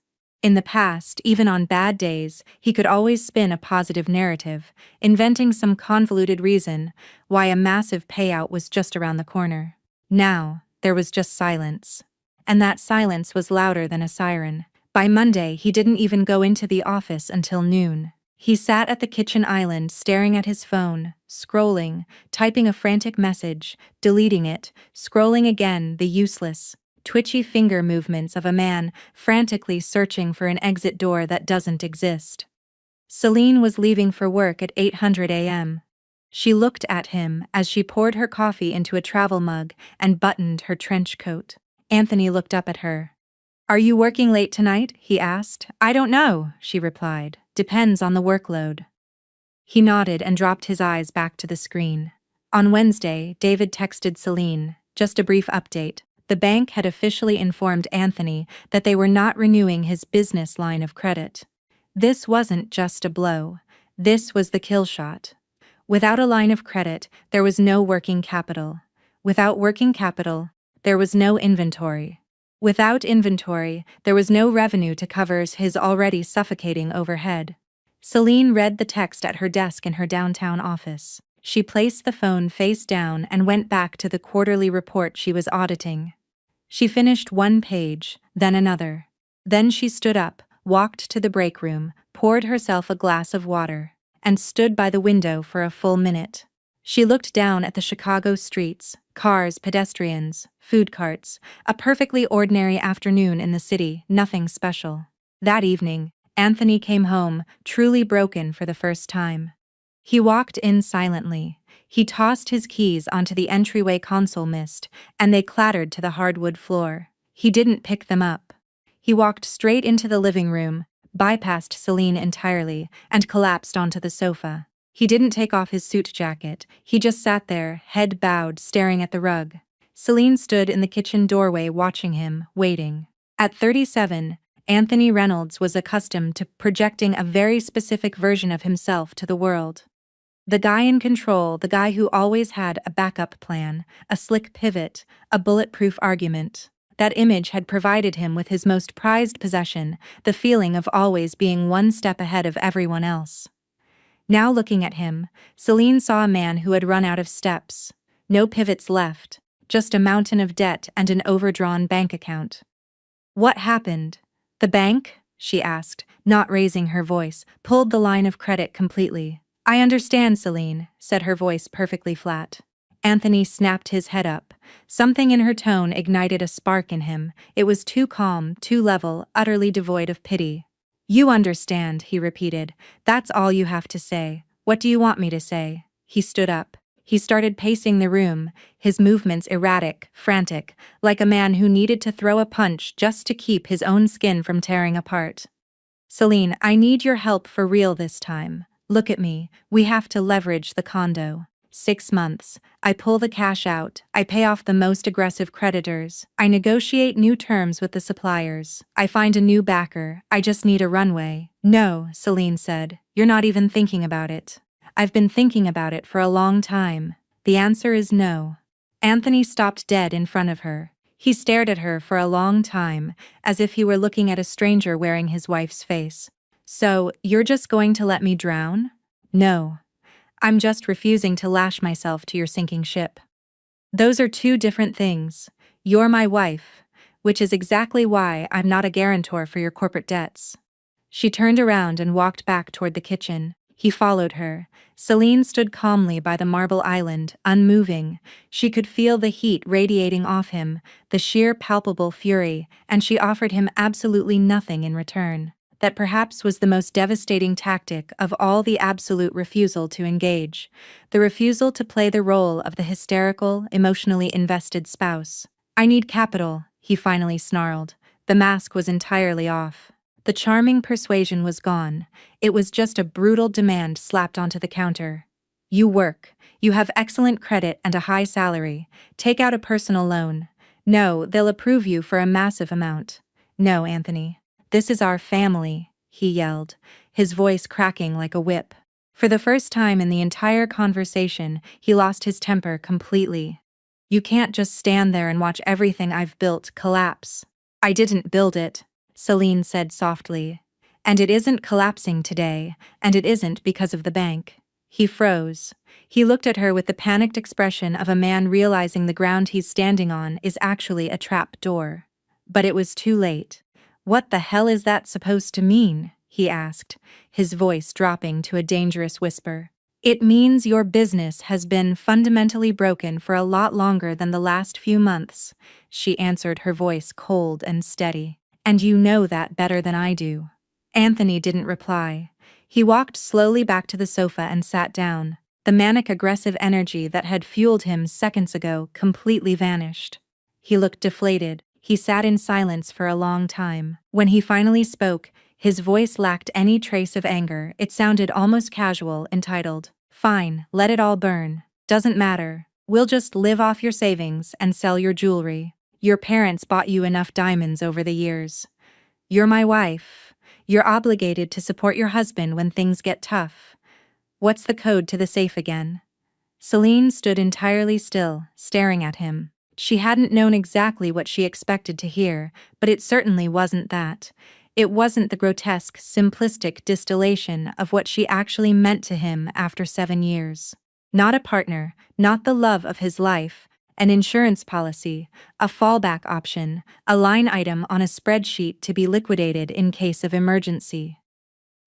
In the past, even on bad days, he could always spin a positive narrative, inventing some convoluted reason why a massive payout was just around the corner. Now, there was just silence. and that silence was louder than a siren. By Monday, he didn't even go into the office until noon. He sat at the kitchen island staring at his phone, scrolling, typing a frantic message, deleting it, scrolling again, the useless, twitchy finger movements of a man frantically searching for an exit door that doesn't exist. Celine was leaving for work at 8:00 a.m. She looked at him as she poured her coffee into a travel mug and buttoned her trench coat. Anthony looked up at her. "Are you working late tonight?" he asked. "I don't know," she replied. "Depends on the workload." He nodded and dropped his eyes back to the screen. On Wednesday, David texted Celine, just a brief update. The bank had officially informed Anthony that they were not renewing his business line of credit. This wasn't just a blow. This was the kill shot. Without a line of credit, there was no working capital. Without working capital, there was no inventory. Without inventory, there was no revenue to cover his already suffocating overhead. Celine read the text at her desk in her downtown office. She placed the phone face down and went back to the quarterly report she was auditing. She finished one page, then another. Then she stood up, walked to the break room, poured herself a glass of water, and stood by the window for a full minute. She looked down at the Chicago streets, cars, pedestrians, food carts, a perfectly ordinary afternoon in the city, nothing special. That evening, Anthony came home, truly broken for the first time. He walked in silently. He tossed his keys onto the entryway console mist, and they clattered to the hardwood floor. He didn't pick them up. He walked straight into the living room, bypassed Celine entirely, and collapsed onto the sofa. He didn't take off his suit jacket. He just sat there, head bowed, staring at the rug. Celine stood in the kitchen doorway watching him, waiting. At 37, Anthony Reynolds was accustomed to projecting a very specific version of himself to the world. The guy in control, the guy who always had a backup plan, a slick pivot, a bulletproof argument. That image had provided him with his most prized possession, the feeling of always being one step ahead of everyone else. Now looking at him, Celine saw a man who had run out of steps. No pivots left, just a mountain of debt and an overdrawn bank account. "What happened? The bank?" she asked, not raising her voice, pulled the line of credit completely. "I understand, Celine," said her voice perfectly flat. Anthony snapped his head up. Something in her tone ignited a spark in him. It was too calm, too level, utterly devoid of pity. "You understand," he repeated. "That's all you have to say. What do you want me to say?" He stood up. He started pacing the room, his movements erratic, frantic, like a man who needed to throw a punch just to keep his own skin from tearing apart. "Celine, I need your help for real this time. Look at me. We have to leverage the condo. 6 months. I pull the cash out. I pay off the most aggressive creditors. I negotiate new terms with the suppliers. I find a new backer. I just need a runway." "No," Celine said. "You're not even thinking about it." "I've been thinking about it for a long time." "The answer is no." Anthony stopped dead in front of her. He stared at her for a long time, as if he were looking at a stranger wearing his wife's face. "So, you're just going to let me drown?" "No. I'm just refusing to lash myself to your sinking ship." "Those are two different things. You're my wife, which is exactly why I'm not a guarantor for your corporate debts." She turned around and walked back toward the kitchen. He followed her. Celine stood calmly by the marble island, unmoving. She could feel the heat radiating off him, the sheer palpable fury, and she offered him absolutely nothing in return. That perhaps was the most devastating tactic of all, the absolute refusal to engage. The refusal to play the role of the hysterical, emotionally invested spouse. "I need capital," he finally snarled. The mask was entirely off. The charming persuasion was gone. It was just a brutal demand slapped onto the counter. "You work. You have excellent credit and a high salary. Take out a personal loan. No, they'll approve you for a massive amount." "No, Anthony. This is our family," he yelled, his voice cracking like a whip. For the first time in the entire conversation, he lost his temper completely. "You can't just stand there and watch everything I've built collapse." "I didn't build it," Celine said softly. "And it isn't collapsing today, and it isn't because of the bank." He froze. He looked at her with the panicked expression of a man realizing the ground he's standing on is actually a trap door. But it was too late. "What the hell is that supposed to mean?" he asked, his voice dropping to a dangerous whisper. "It means your business has been fundamentally broken for a lot longer than the last few months," she answered, her voice cold and steady. "And you know that better than I do." Anthony didn't reply. He walked slowly back to the sofa and sat down. The manic-aggressive energy that had fueled him seconds ago completely vanished. He looked deflated. He sat in silence for a long time. When he finally spoke, his voice lacked any trace of anger. It sounded almost casual, entitled. "Fine, let it all burn. Doesn't matter. We'll just live off your savings and sell your jewelry. Your parents bought you enough diamonds over the years. You're my wife. You're obligated to support your husband when things get tough. What's the code to the safe again?" Celine stood entirely still, staring at him. She hadn't known exactly what she expected to hear, but it certainly wasn't that. It wasn't the grotesque, simplistic distillation of what she actually meant to him after 7 years. Not a partner, not the love of his life, an insurance policy, a fallback option, a line item on a spreadsheet to be liquidated in case of emergency.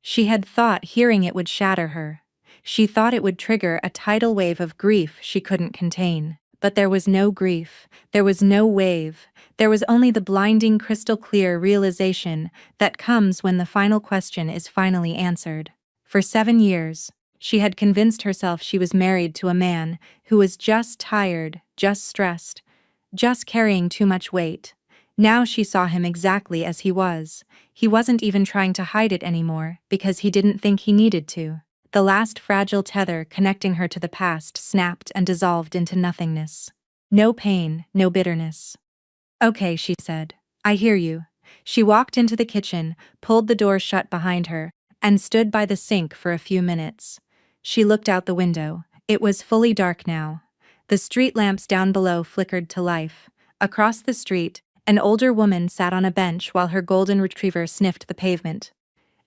She had thought hearing it would shatter her. She thought it would trigger a tidal wave of grief she couldn't contain. But there was no grief, there was no wave, there was only the blinding crystal-clear realization that comes when the final question is finally answered. For 7 years, she had convinced herself she was married to a man who was just tired, just stressed, just carrying too much weight. Now she saw him exactly as he was. He wasn't even trying to hide it anymore because he didn't think he needed to. The last fragile tether connecting her to the past snapped and dissolved into nothingness. No pain, no bitterness. "Okay," she said. "I hear you." She walked into the kitchen, pulled the door shut behind her, and stood by the sink for a few minutes. She looked out the window. It was fully dark now. The street lamps down below flickered to life. Across the street, an older woman sat on a bench while her golden retriever sniffed the pavement.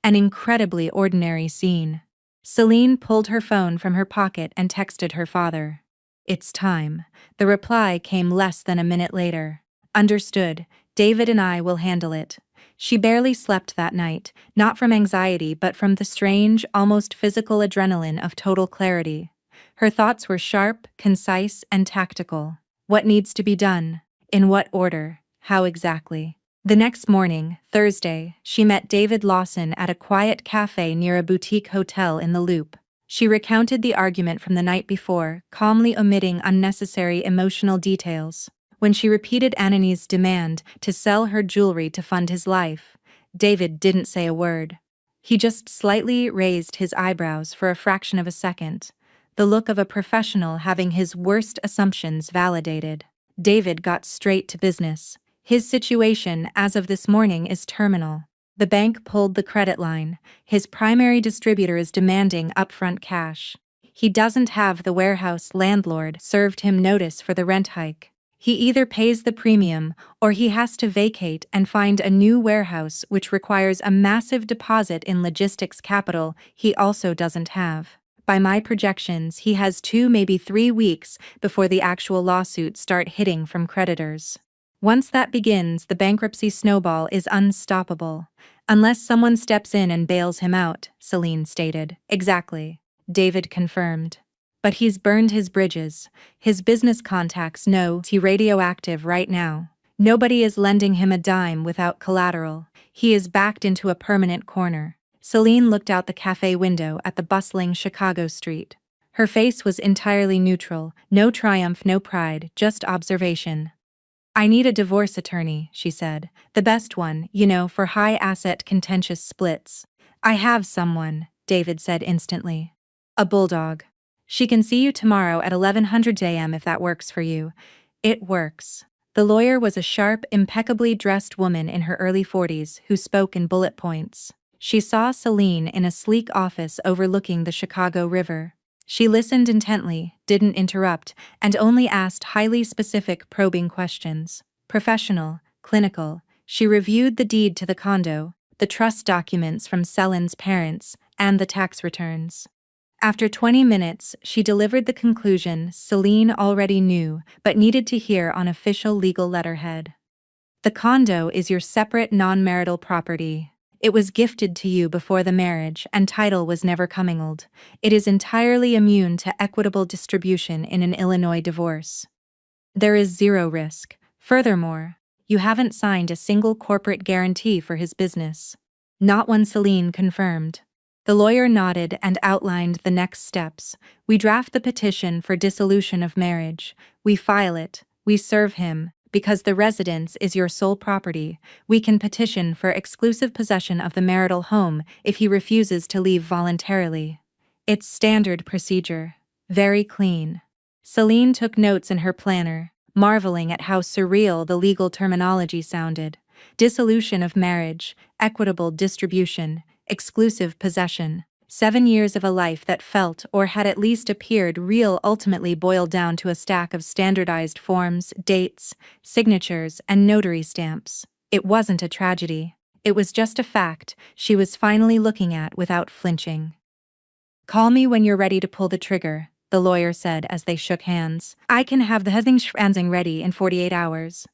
An incredibly ordinary scene. Celine pulled her phone from her pocket and texted her father. "It's time." The reply came less than a minute later. "Understood. David and I will handle it." She barely slept that night, not from anxiety but from the strange, almost physical adrenaline of total clarity. Her thoughts were sharp, concise, and tactical. What needs to be done? In what order? How exactly? The next morning, Thursday, she met David Lawson at a quiet cafe near a boutique hotel in the Loop. She recounted the argument from the night before, calmly omitting unnecessary emotional details. When she repeated Anani's demand to sell her jewelry to fund his life, David didn't say a word. He just slightly raised his eyebrows for a fraction of a second, the look of a professional having his worst assumptions validated. David got straight to business. His situation as of this morning is terminal. The bank pulled the credit line. His primary distributor is demanding upfront cash. He doesn't have the warehouse landlord served him notice for the rent hike. He either pays the premium or he has to vacate and find a new warehouse, which requires a massive deposit in logistics capital he also doesn't have. By my projections, he has 2, maybe 3 weeks before the actual lawsuits start hitting from creditors. Once that begins, the bankruptcy snowball is unstoppable. Unless someone steps in and bails him out, Celine stated. "Exactly," David confirmed. "But he's burned his bridges. His business contacts know he's radioactive right now. Nobody is lending him a dime without collateral. He is backed into a permanent corner." Celine looked out the cafe window at the bustling Chicago street. Her face was entirely neutral, no triumph, no pride, just observation. "I need a divorce attorney," she said. "The best one, for high-asset contentious splits." "I have someone," David said instantly. "A bulldog. She can see you tomorrow at 1100 a.m. if that works for you." "It works." The lawyer was a sharp, impeccably dressed woman in her early 40s who spoke in bullet points. She saw Celine in a sleek office overlooking the Chicago River. She listened intently, didn't interrupt, and only asked highly specific, probing questions. Professional, clinical, she reviewed the deed to the condo, the trust documents from Celine's parents, and the tax returns. After 20 minutes, she delivered the conclusion Celine already knew but needed to hear on official legal letterhead. The condo is your separate non-marital property. It was gifted to you before the marriage and title was never commingled. It is entirely immune to equitable distribution in an Illinois divorce. There is zero risk. Furthermore, you haven't signed a single corporate guarantee for his business. Not one, Celine confirmed. The lawyer nodded and outlined the next steps. We draft the petition for dissolution of marriage. We file it. We serve him. Because the residence is your sole property, we can petition for exclusive possession of the marital home if he refuses to leave voluntarily. It's standard procedure. Very clean. Celine took notes in her planner, marveling at how surreal the legal terminology sounded. Dissolution of marriage, equitable distribution, exclusive possession. 7 years of a life that felt or had at least appeared real ultimately boiled down to a stack of standardized forms, dates, signatures, and notary stamps. It wasn't a tragedy. It was just a fact she was finally looking at without flinching. Call me when you're ready to pull the trigger, the lawyer said as they shook hands. I can have the Hesing ready in 48 hours.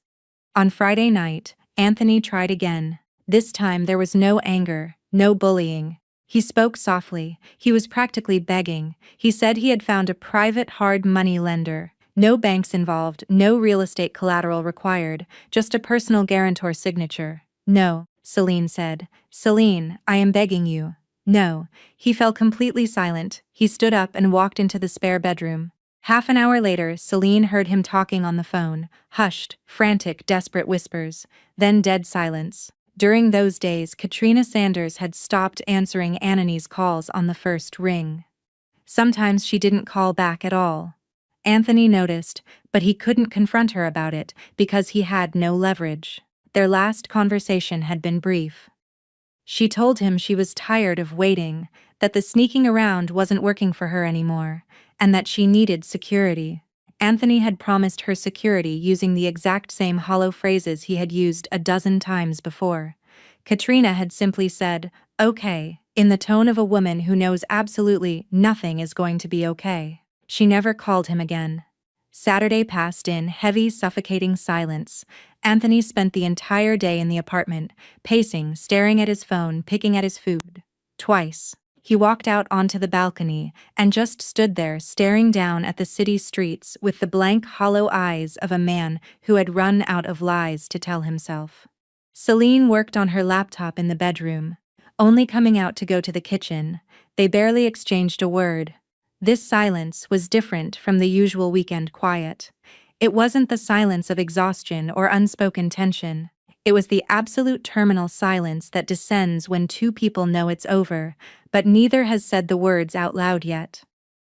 On Friday night, Anthony tried again. This time there was no anger, no bullying. He spoke softly. He was practically begging. He said he had found a private hard money lender. No banks involved, no real estate collateral required, just a personal guarantor signature. No, Celine said. Celine, I am begging you. No. He fell completely silent. He stood up and walked into the spare bedroom. Half an hour later, Celine heard him talking on the phone. Hushed, frantic, desperate whispers. Then dead silence. During those days, Katrina Sanders had stopped answering Anani's calls on the first ring. Sometimes she didn't call back at all. Anthony noticed, but he couldn't confront her about it because he had no leverage. Their last conversation had been brief. She told him she was tired of waiting, that the sneaking around wasn't working for her anymore, and that she needed security. Anthony had promised her security using the exact same hollow phrases he had used a dozen times before. Katrina had simply said, "Okay," in the tone of a woman who knows absolutely nothing is going to be okay. She never called him again. Saturday passed in heavy, suffocating silence. Anthony spent the entire day in the apartment, pacing, staring at his phone, picking at his food. Twice. He walked out onto the balcony and just stood there staring down at the city streets with the blank, hollow eyes of a man who had run out of lies to tell himself. Celine worked on her laptop in the bedroom, only coming out to go to the kitchen. They barely exchanged a word. This silence was different from the usual weekend quiet. It wasn't the silence of exhaustion or unspoken tension. It was the absolute terminal silence that descends when two people know it's over, but neither has said the words out loud yet.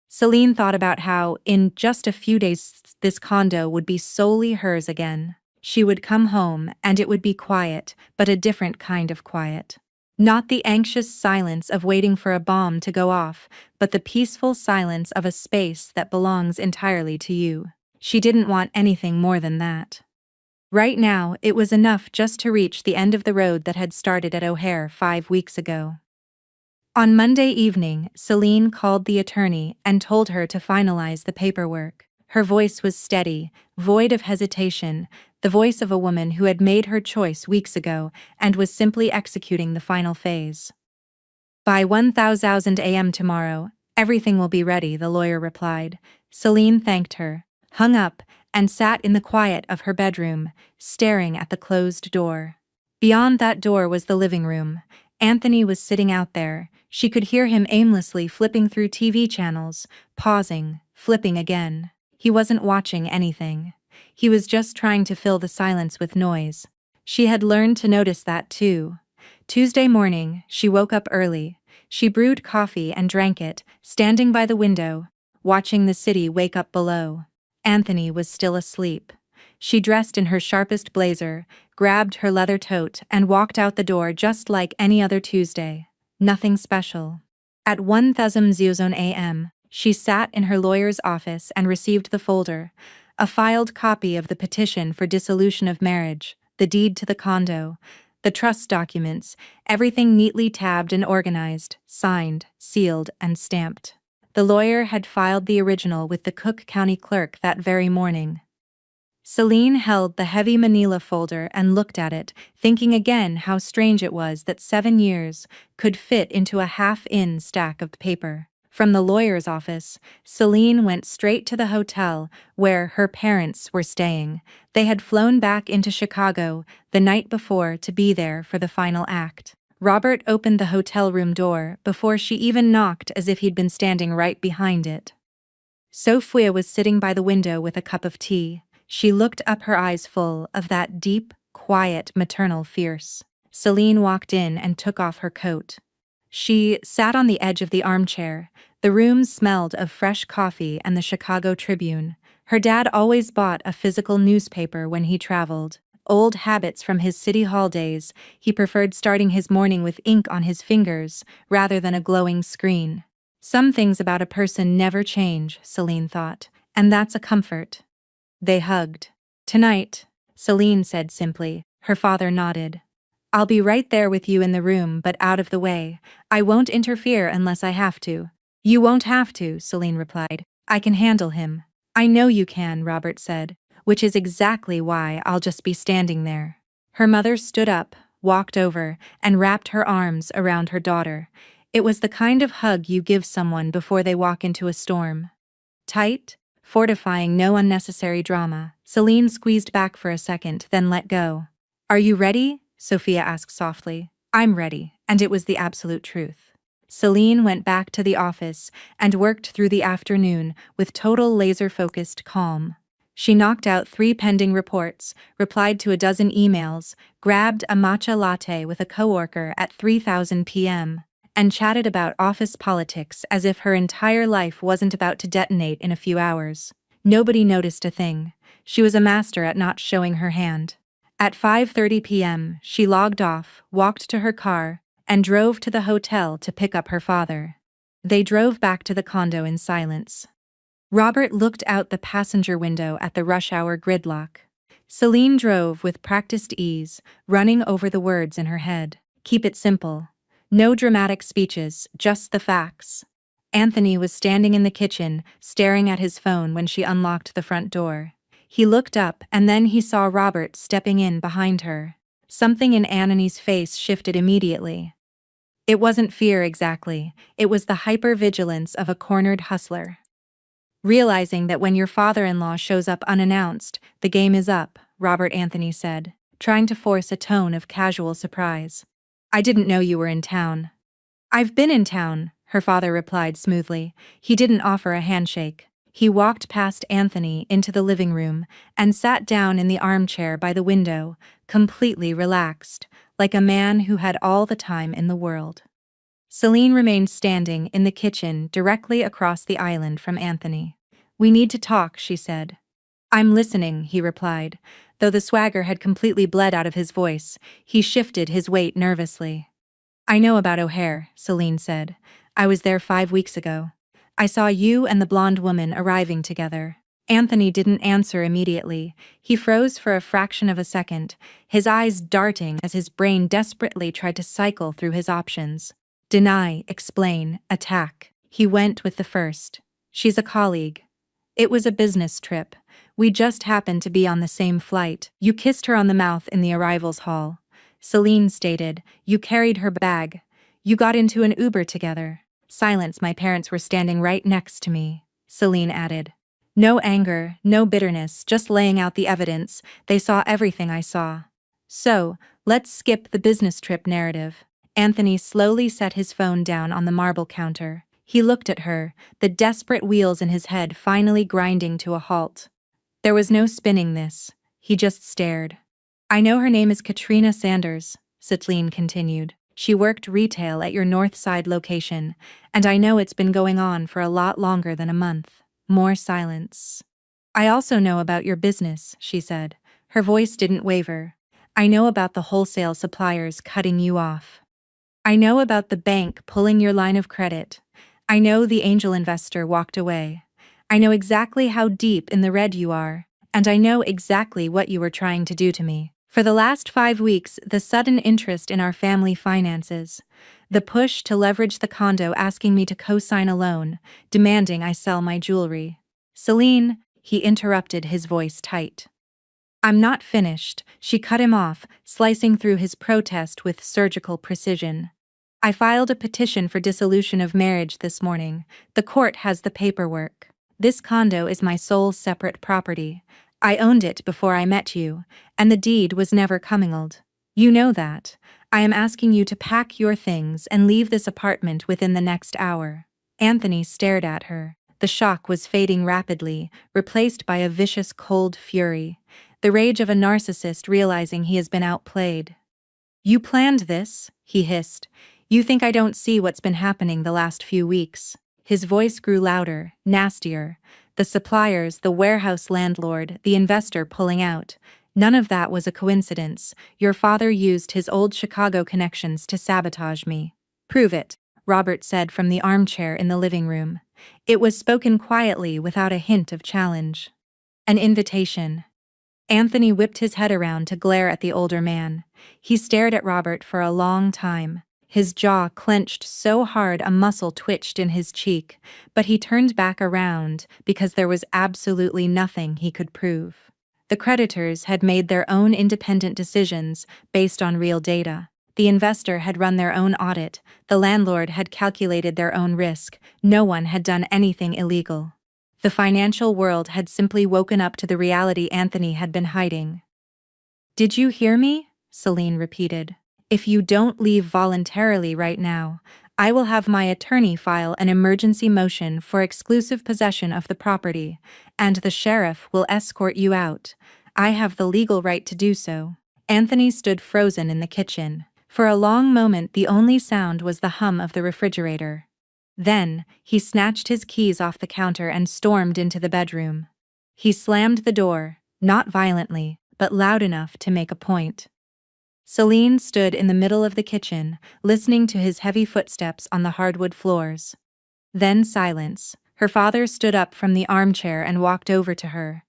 Celine thought about how, in just a few days, this condo would be solely hers again. She would come home, and it would be quiet, but a different kind of quiet. Not the anxious silence of waiting for a bomb to go off, but the peaceful silence of a space that belongs entirely to you. She didn't want anything more than that. Right now, it was enough just to reach the end of the road that had started at O'Hare 5 weeks ago. On Monday evening, Celine called the attorney and told her to finalize the paperwork. Her voice was steady, void of hesitation, the voice of a woman who had made her choice weeks ago and was simply executing the final phase. By 1000 a.m. tomorrow, everything will be ready, the lawyer replied. Celine thanked her, hung up, and sat in the quiet of her bedroom, staring at the closed door. Beyond that door was the living room. Anthony was sitting out there. She could hear him aimlessly flipping through TV channels, pausing, flipping again. He wasn't watching anything. He was just trying to fill the silence with noise. She had learned to notice that too. Tuesday morning, she woke up early. She brewed coffee and drank it, standing by the window, watching the city wake up below. Anthony was still asleep. She dressed in her sharpest blazer, grabbed her leather tote, and walked out the door just like any other Tuesday. Nothing special. At 1000 a.m., she sat in her lawyer's office and received the folder, a filed copy of the petition for dissolution of marriage, the deed to the condo, the trust documents, everything neatly tabbed and organized, signed, sealed, and stamped. The lawyer had filed the original with the Cook County clerk that very morning. Celine held the heavy manila folder and looked at it, thinking again how strange it was that 7 years could fit into a half-in stack of paper. From the lawyer's office, Celine went straight to the hotel where her parents were staying. They had flown back into Chicago the night before to be there for the final act. Robert opened the hotel room door before she even knocked, as if he'd been standing right behind it. Sophia was sitting by the window with a cup of tea. She looked up, her eyes full of that deep, quiet, maternal fierce. Celine walked in and took off her coat. She sat on the edge of the armchair. The room smelled of fresh coffee and the Chicago Tribune. Her dad always bought a physical newspaper when he traveled. Old habits from his city hall days, he preferred starting his morning with ink on his fingers rather than a glowing screen. Some things about a person never change, Celine thought, and that's a comfort. They hugged. "Tonight," Celine said simply. Her father nodded. "I'll be right there with you in the room, but out of the way. I won't interfere unless I have to." "You won't have to," Celine replied. "I can handle him." "I know you can," Robert said, "which is exactly why I'll just be standing there." Her mother stood up, walked over, and wrapped her arms around her daughter. It was the kind of hug you give someone before they walk into a storm. Tight, fortifying, no unnecessary drama. Celine squeezed back for a second, then let go. "Are you ready?" Sophia asked softly. "I'm ready," and it was the absolute truth. Celine went back to the office and worked through the afternoon with total laser-focused calm. She knocked out 3 pending reports, replied to a dozen emails, grabbed a matcha latte with a coworker at 3:00 p.m., and chatted about office politics as if her entire life wasn't about to detonate in a few hours. Nobody noticed a thing. She was a master at not showing her hand. At 5:30 p.m., she logged off, walked to her car, and drove to the hotel to pick up her father. They drove back to the condo in silence. Robert looked out the passenger window at the rush-hour gridlock. Celine drove with practiced ease, running over the words in her head. Keep it simple. No dramatic speeches, just the facts. Anthony was standing in the kitchen, staring at his phone when she unlocked the front door. He looked up and then he saw Robert stepping in behind her. Something in Anthony's face shifted immediately. It wasn't fear exactly, it was the hyper-vigilance of a cornered hustler. Realizing that when your father-in-law shows up unannounced, the game is up, Robert Anthony said, trying to force a tone of casual surprise. "I didn't know you were in town." "I've been in town," her father replied smoothly. He didn't offer a handshake. He walked past Anthony into the living room and sat down in the armchair by the window, completely relaxed, like a man who had all the time in the world. Celine remained standing in the kitchen directly across the island from Anthony. "We need to talk," she said. "I'm listening," he replied. Though the swagger had completely bled out of his voice, he shifted his weight nervously. "I know about O'Hare," Celine said. "I was there 5 weeks ago. I saw you and the blonde woman arriving together." Anthony didn't answer immediately. He froze for a fraction of a second, his eyes darting as his brain desperately tried to cycle through his options. Deny, explain, attack. He went with the first. "She's a colleague. It was a business trip. We just happened to be on the same flight. You kissed her on the mouth in the arrivals hall." Celine stated. "You carried her bag. You got into an Uber together." "Silence, my parents were standing right next to me," Celine added. "No anger, no bitterness, just laying out the evidence. They saw everything I saw." "So, let's skip the business trip narrative." Anthony slowly set his phone down on the marble counter. He looked at her, the desperate wheels in his head finally grinding to a halt. There was no spinning this. He just stared. "I know her name is Katrina Sanders," Celine continued. "She worked retail at your North Side location, and I know it's been going on for a lot longer than a month." More silence. "I also know about your business," she said. Her voice didn't waver. "I know about the wholesale suppliers cutting you off. I know about the bank pulling your line of credit. I know the angel investor walked away. I know exactly how deep in the red you are, and I know exactly what you were trying to do to me. For the last 5 weeks, the sudden interest in our family finances, the push to leverage the condo, asking me to co-sign a loan, demanding I sell my jewelry." "Celine," he interrupted, his voice tight. I'm not finished, she cut him off, slicing through his protest with surgical precision. I filed a petition for dissolution of marriage this morning. The court has the paperwork. This condo is my sole separate property. I owned it before I met you, and the deed was never commingled. You know that. I am asking you to pack your things and leave this apartment within the next hour. Anthony stared at her. The shock was fading rapidly, replaced by a vicious cold fury. The rage of a narcissist realizing he has been outplayed. You planned this, he hissed. You think I don't see what's been happening the last few weeks? His voice grew louder, nastier. The suppliers, the warehouse landlord, the investor pulling out. None of that was a coincidence. Your father used his old Chicago connections to sabotage me. Prove it, Robert said from the armchair in the living room. It was spoken quietly without a hint of challenge. An invitation. Anthony whipped his head around to glare at the older man. He stared at Robert for a long time. His jaw clenched so hard a muscle twitched in his cheek, but he turned back around because there was absolutely nothing he could prove. The creditors had made their own independent decisions based on real data. The investor had run their own audit. The landlord had calculated their own risk. No one had done anything illegal. The financial world had simply woken up to the reality Anthony had been hiding. Did you hear me? Celine repeated. If you don't leave voluntarily right now, I will have my attorney file an emergency motion for exclusive possession of the property, and the sheriff will escort you out. I have the legal right to do so. Anthony stood frozen in the kitchen. For a long moment the only sound was the hum of the refrigerator. Then, he snatched his keys off the counter and stormed into the bedroom. He slammed the door, not violently, but loud enough to make a point. Celine stood in the middle of the kitchen, listening to his heavy footsteps on the hardwood floors. Then silence. Her father stood up from the armchair and walked over to her.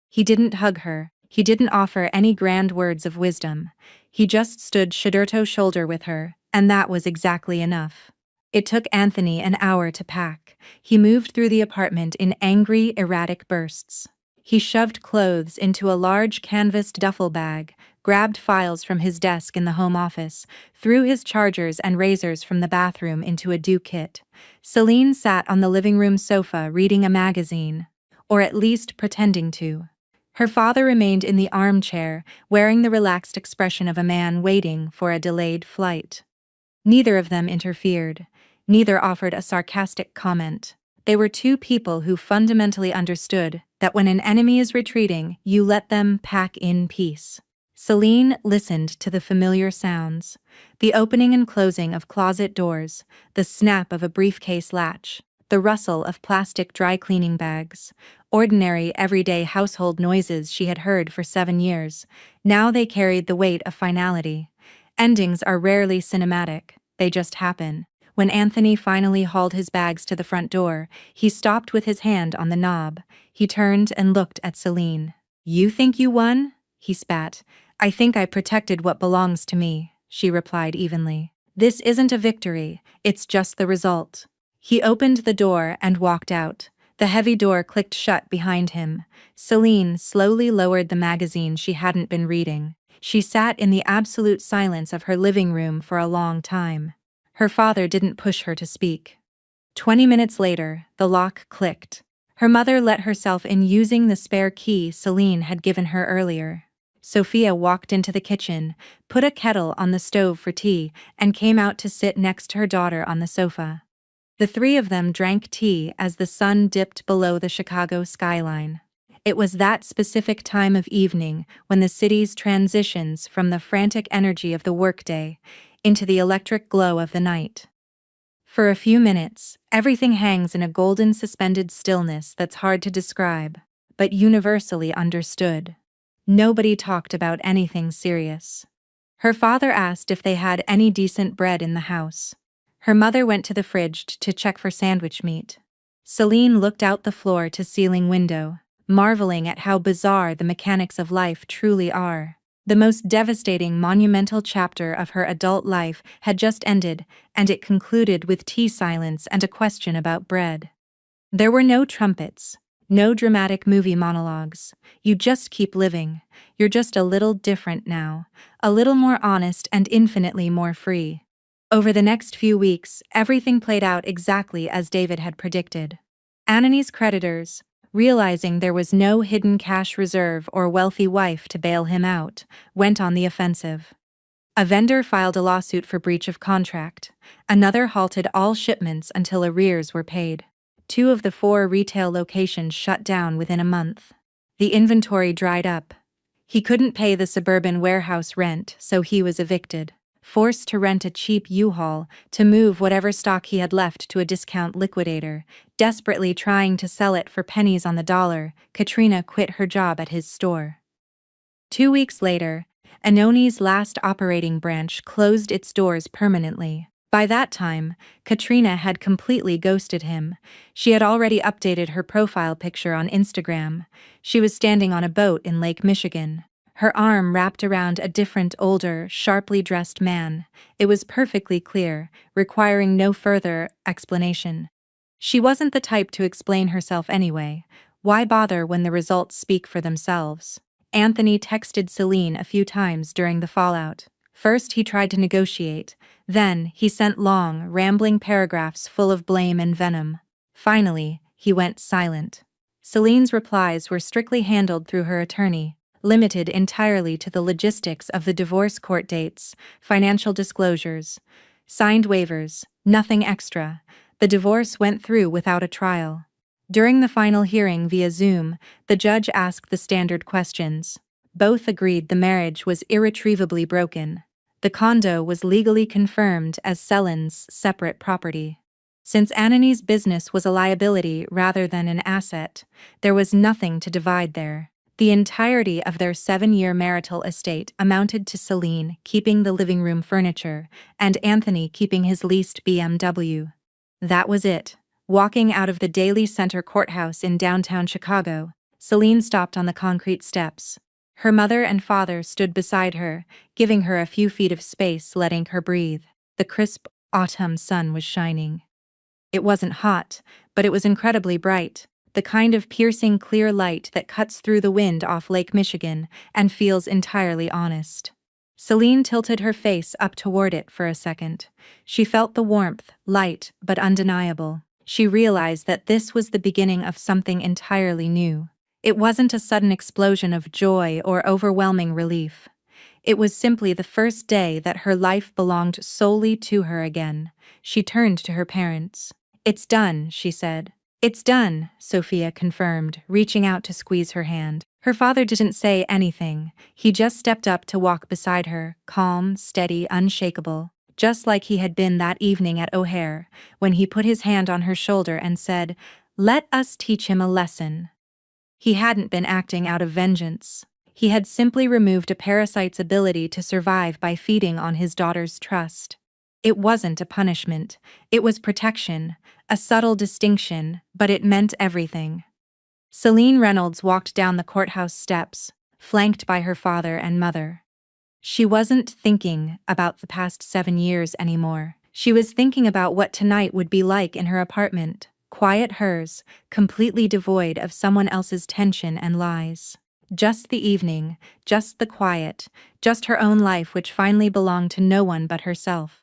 He didn't hug her. He didn't offer any grand words of wisdom. He just stood shoulder to shoulder with her, and that was exactly enough. It took Anthony an hour to pack. He moved through the apartment in angry, erratic bursts. He shoved clothes into a large canvased duffel bag, grabbed files from his desk in the home office, threw his chargers and razors from the bathroom into a do kit. Celine sat on the living room sofa reading a magazine, or at least pretending to. Her father remained in the armchair, wearing the relaxed expression of a man waiting for a delayed flight. Neither of them interfered. Neither offered a sarcastic comment. They were two people who fundamentally understood that when an enemy is retreating, you let them pack in peace. Celine listened to the familiar sounds, the opening and closing of closet doors, the snap of a briefcase latch, the rustle of plastic dry cleaning bags, ordinary, everyday household noises she had heard for 7 years. Now they carried the weight of finality. Endings are rarely cinematic, they just happen. When Anthony finally hauled his bags to the front door, he stopped with his hand on the knob. He turned and looked at Celine. You think you won? He spat. I think I protected what belongs to me, she replied evenly. This isn't a victory, it's just the result. He opened the door and walked out. The heavy door clicked shut behind him. Celine slowly lowered the magazine she hadn't been reading. She sat in the absolute silence of her living room for a long time. Her father didn't push her to speak. 20 minutes later, the lock clicked. Her mother let herself in using the spare key Celine had given her earlier. Sophia walked into the kitchen, put a kettle on the stove for tea, and came out to sit next to her daughter on the sofa. The three of them drank tea as the sun dipped below the Chicago skyline. It was that specific time of evening when the city's transitions from the frantic energy of the workday into the electric glow of the night. For a few minutes, everything hangs in a golden suspended stillness that's hard to describe, but universally understood. Nobody talked about anything serious. Her father asked if they had any decent bread in the house. Her mother went to the fridge to check for sandwich meat. Celine looked out the floor-to-ceiling window, marveling at how bizarre the mechanics of life truly are. The most devastating, monumental chapter of her adult life had just ended, and it concluded with tea silence and a question about bread. There were no trumpets, No dramatic movie monologues. You just keep living. You're just a little different now. A little more honest and infinitely more free. Over the next few weeks, everything played out exactly as David had predicted. Anani's creditors, realizing there was no hidden cash reserve or wealthy wife to bail him out, went on the offensive. A vendor filed a lawsuit for breach of contract. Another halted all shipments until arrears were paid. 2 of the 4 retail locations shut down within a month. The inventory dried up. He couldn't pay the suburban warehouse rent, so he was evicted. Forced to rent a cheap U-Haul to move whatever stock he had left to a discount liquidator, desperately trying to sell it for pennies on the dollar, Katrina quit her job at his store. 2 weeks later, Anoni's last operating branch closed its doors permanently. By that time, Katrina had completely ghosted him. She had already updated her profile picture on Instagram. She was standing on a boat in Lake Michigan, her arm wrapped around a different, older, sharply dressed man. It was perfectly clear, requiring no further explanation. She wasn't the type to explain herself anyway. Why bother when the results speak for themselves? Anthony texted Celine a few times during the fallout. First he tried to negotiate, then he sent long, rambling paragraphs full of blame and venom. Finally, he went silent. Celine's replies were strictly handled through her attorney, limited entirely to the logistics of the divorce court dates, financial disclosures, signed waivers, nothing extra. The divorce went through without a trial. During the final hearing via Zoom, the judge asked the standard questions. Both agreed the marriage was irretrievably broken. The condo was legally confirmed as Celine's separate property. Since Anani's business was a liability rather than an asset, there was nothing to divide there. The entirety of their 7-year marital estate amounted to Celine keeping the living room furniture and Anthony keeping his leased BMW. That was it. Walking out of the Daly Center courthouse in downtown Chicago, Celine stopped on the concrete steps. Her mother and father stood beside her, giving her a few feet of space, letting her breathe. The crisp autumn sun was shining. It wasn't hot, but it was incredibly bright, the kind of piercing clear light that cuts through the wind off Lake Michigan and feels entirely honest. Celine tilted her face up toward it for a second. She felt the warmth, light but undeniable. She realized that this was the beginning of something entirely new. It wasn't a sudden explosion of joy or overwhelming relief. It was simply the first day that her life belonged solely to her again. She turned to her parents. "It's done," she said. "It's done," Sophia confirmed, reaching out to squeeze her hand. Her father didn't say anything. He just stepped up to walk beside her, calm, steady, unshakable, just like he had been that evening at O'Hare, when he put his hand on her shoulder and said, "Let us teach him a lesson." He hadn't been acting out of vengeance. He had simply removed a parasite's ability to survive by feeding on his daughter's trust. It wasn't a punishment. It was protection, a subtle distinction, but it meant everything. Celine Reynolds walked down the courthouse steps, flanked by her father and mother. She wasn't thinking about the past 7 years anymore. She was thinking about what tonight would be like in her apartment, quiet hers, completely devoid of someone else's tension and lies. Just the evening, just the quiet, just her own life which finally belonged to no one but herself.